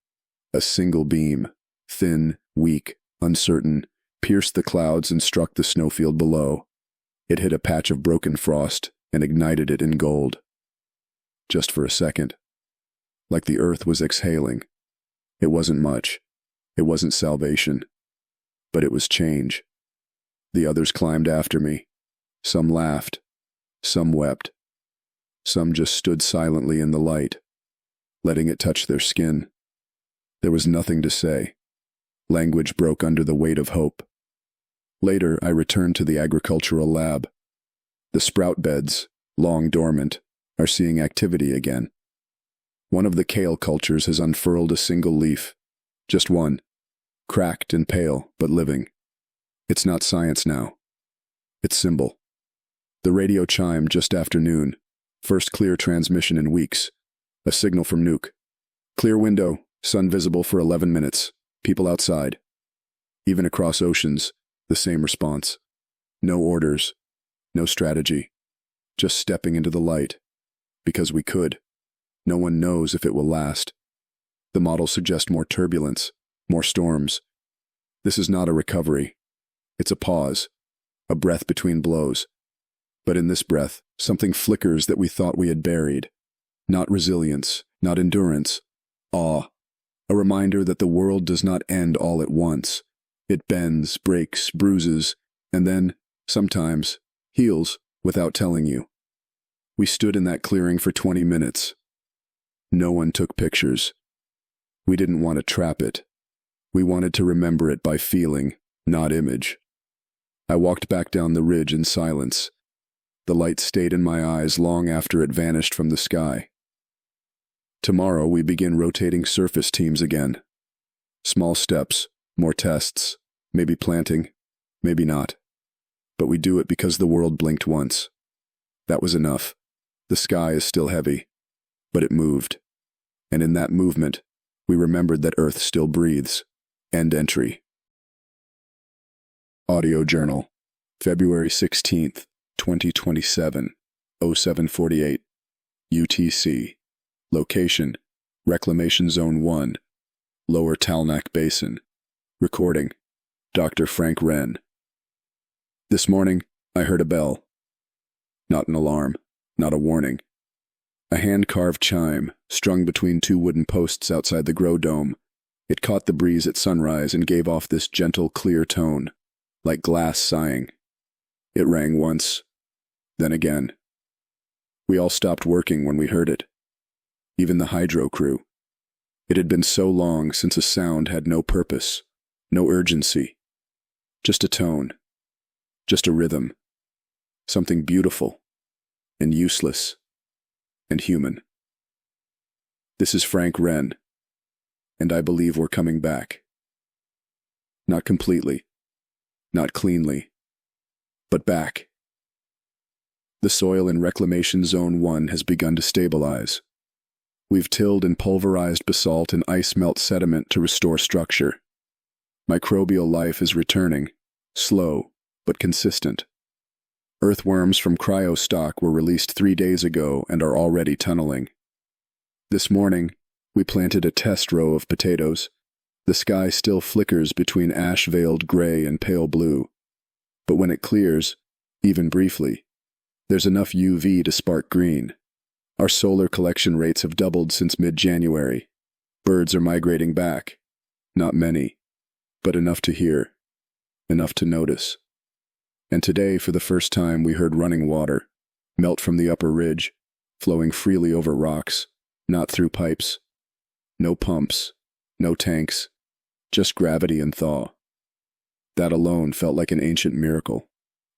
A single beam, thin, weak, uncertain, pierced the clouds and struck the snowfield below. It hit a patch of broken frost and ignited it in gold. Just for a second. Like the earth was exhaling. It wasn't much. It wasn't salvation. But it was change. The others climbed after me. Some laughed, some wept, some just stood silently in the light, letting it touch their skin. There was nothing to say. Language broke under the weight of hope. Later, I returned to the agricultural lab. The sprout beds, long dormant, are seeing activity again. One of the kale cultures has unfurled a single leaf. Just one. Cracked and pale, but living. It's not science now. It's symbol. The radio chimed just after noon. First clear transmission in weeks. A signal from Nuke. Clear window, sun visible for 11 minutes. People outside. Even across oceans, the same response. No orders. No strategy. Just stepping into the light. Because we could. No one knows if it will last. The models suggest more turbulence, more storms. This is not a recovery. It's a pause. A breath between blows. But in this breath, something flickers that we thought we had buried. Not resilience, not endurance. Awe. A reminder that the world does not end all at once. It bends, breaks, bruises, and then, sometimes, heals without telling you. We stood in that clearing for 20 minutes. No one took pictures. We didn't want to trap it. We wanted to remember it by feeling, not image. I walked back down the ridge in silence. The light stayed in my eyes long after it vanished from the sky. Tomorrow we begin rotating surface teams again. Small steps, more tests, maybe planting, maybe not. But we do it because the world blinked once. That was enough. The sky is still heavy, but it moved. And in that movement, we remembered that Earth still breathes. End entry. Audio Journal, February 16th, 2027, 0748, UTC. Location, Reclamation Zone 1, Lower Talnak Basin. Recording, Dr. Frank Renn. This morning, I heard a bell. Not an alarm, not a warning. A hand-carved chime, strung between two wooden posts outside the grow dome. It caught the breeze at sunrise and gave off this gentle, clear tone, like glass sighing. It rang once, then again. We all stopped working when we heard it. Even the hydro crew. It had been so long since a sound had no purpose, no urgency. Just a tone. Just a rhythm. Something beautiful, and useless, and human. This is Frank Renn, and I believe we're coming back. Not completely, not cleanly, but back. The soil in Reclamation Zone 1 has begun to stabilize. We've tilled and pulverized basalt and ice melt sediment to restore structure. Microbial life is returning, slow but consistent. Earthworms from cryostock were released 3 days ago and are already tunneling. This morning, we planted a test row of potatoes. The sky still flickers between ash-veiled gray and pale blue. But when it clears, even briefly, there's enough UV to spark green. Our solar collection rates have doubled since mid-January. Birds are migrating back. Not many, but enough to hear, enough to notice. And today, for the first time, we heard running water, melt from the upper ridge, flowing freely over rocks, not through pipes. No pumps, no tanks, just gravity and thaw. That alone felt like an ancient miracle.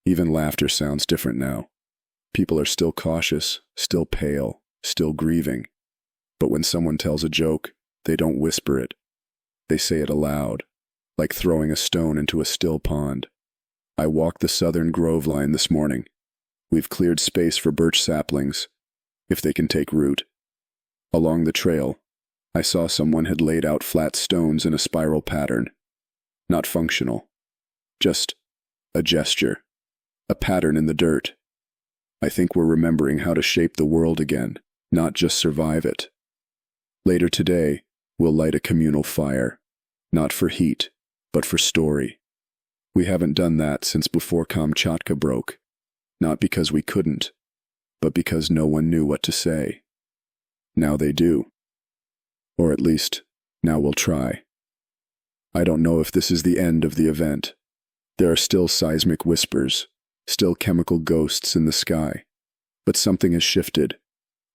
Even laughter sounds different now. People are still cautious, still pale, still grieving. But when someone tells a joke, they don't whisper it. They say it aloud, like throwing a stone into a still pond. I walked the southern grove line this morning. We've cleared space for birch saplings, if they can take root. Along the trail, I saw someone had laid out flat stones in a spiral pattern. Not functional. Just a gesture. A pattern in the dirt. I think we're remembering how to shape the world again, not just survive it. Later today, we'll light a communal fire. Not for heat, but for story. We haven't done that since before Kamchatka broke. Not because we couldn't, but because no one knew what to say. Now they do. Or at least, now we'll try. I don't know if this is the end of the event. There are still seismic whispers, still chemical ghosts in the sky. But something has shifted.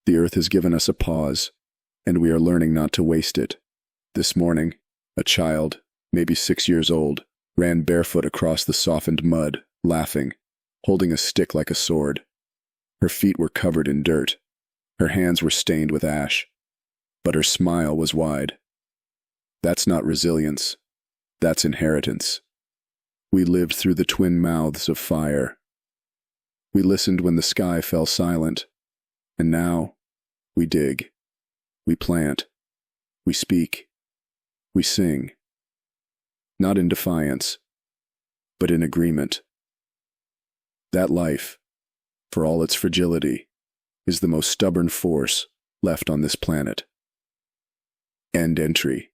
The Earth has given us a pause, and we are learning not to waste it. This morning, a child, maybe 6 years old, ran barefoot across the softened mud, laughing, holding a stick like a sword. Her feet were covered in dirt. Her hands were stained with ash. But her smile was wide. That's not resilience. That's inheritance. We lived through the twin mouths of fire. We listened when the sky fell silent. And now, we dig. We plant. We speak. We sing. Not in defiance, but in agreement. That life, for all its fragility, is the most stubborn force left on this planet. End entry.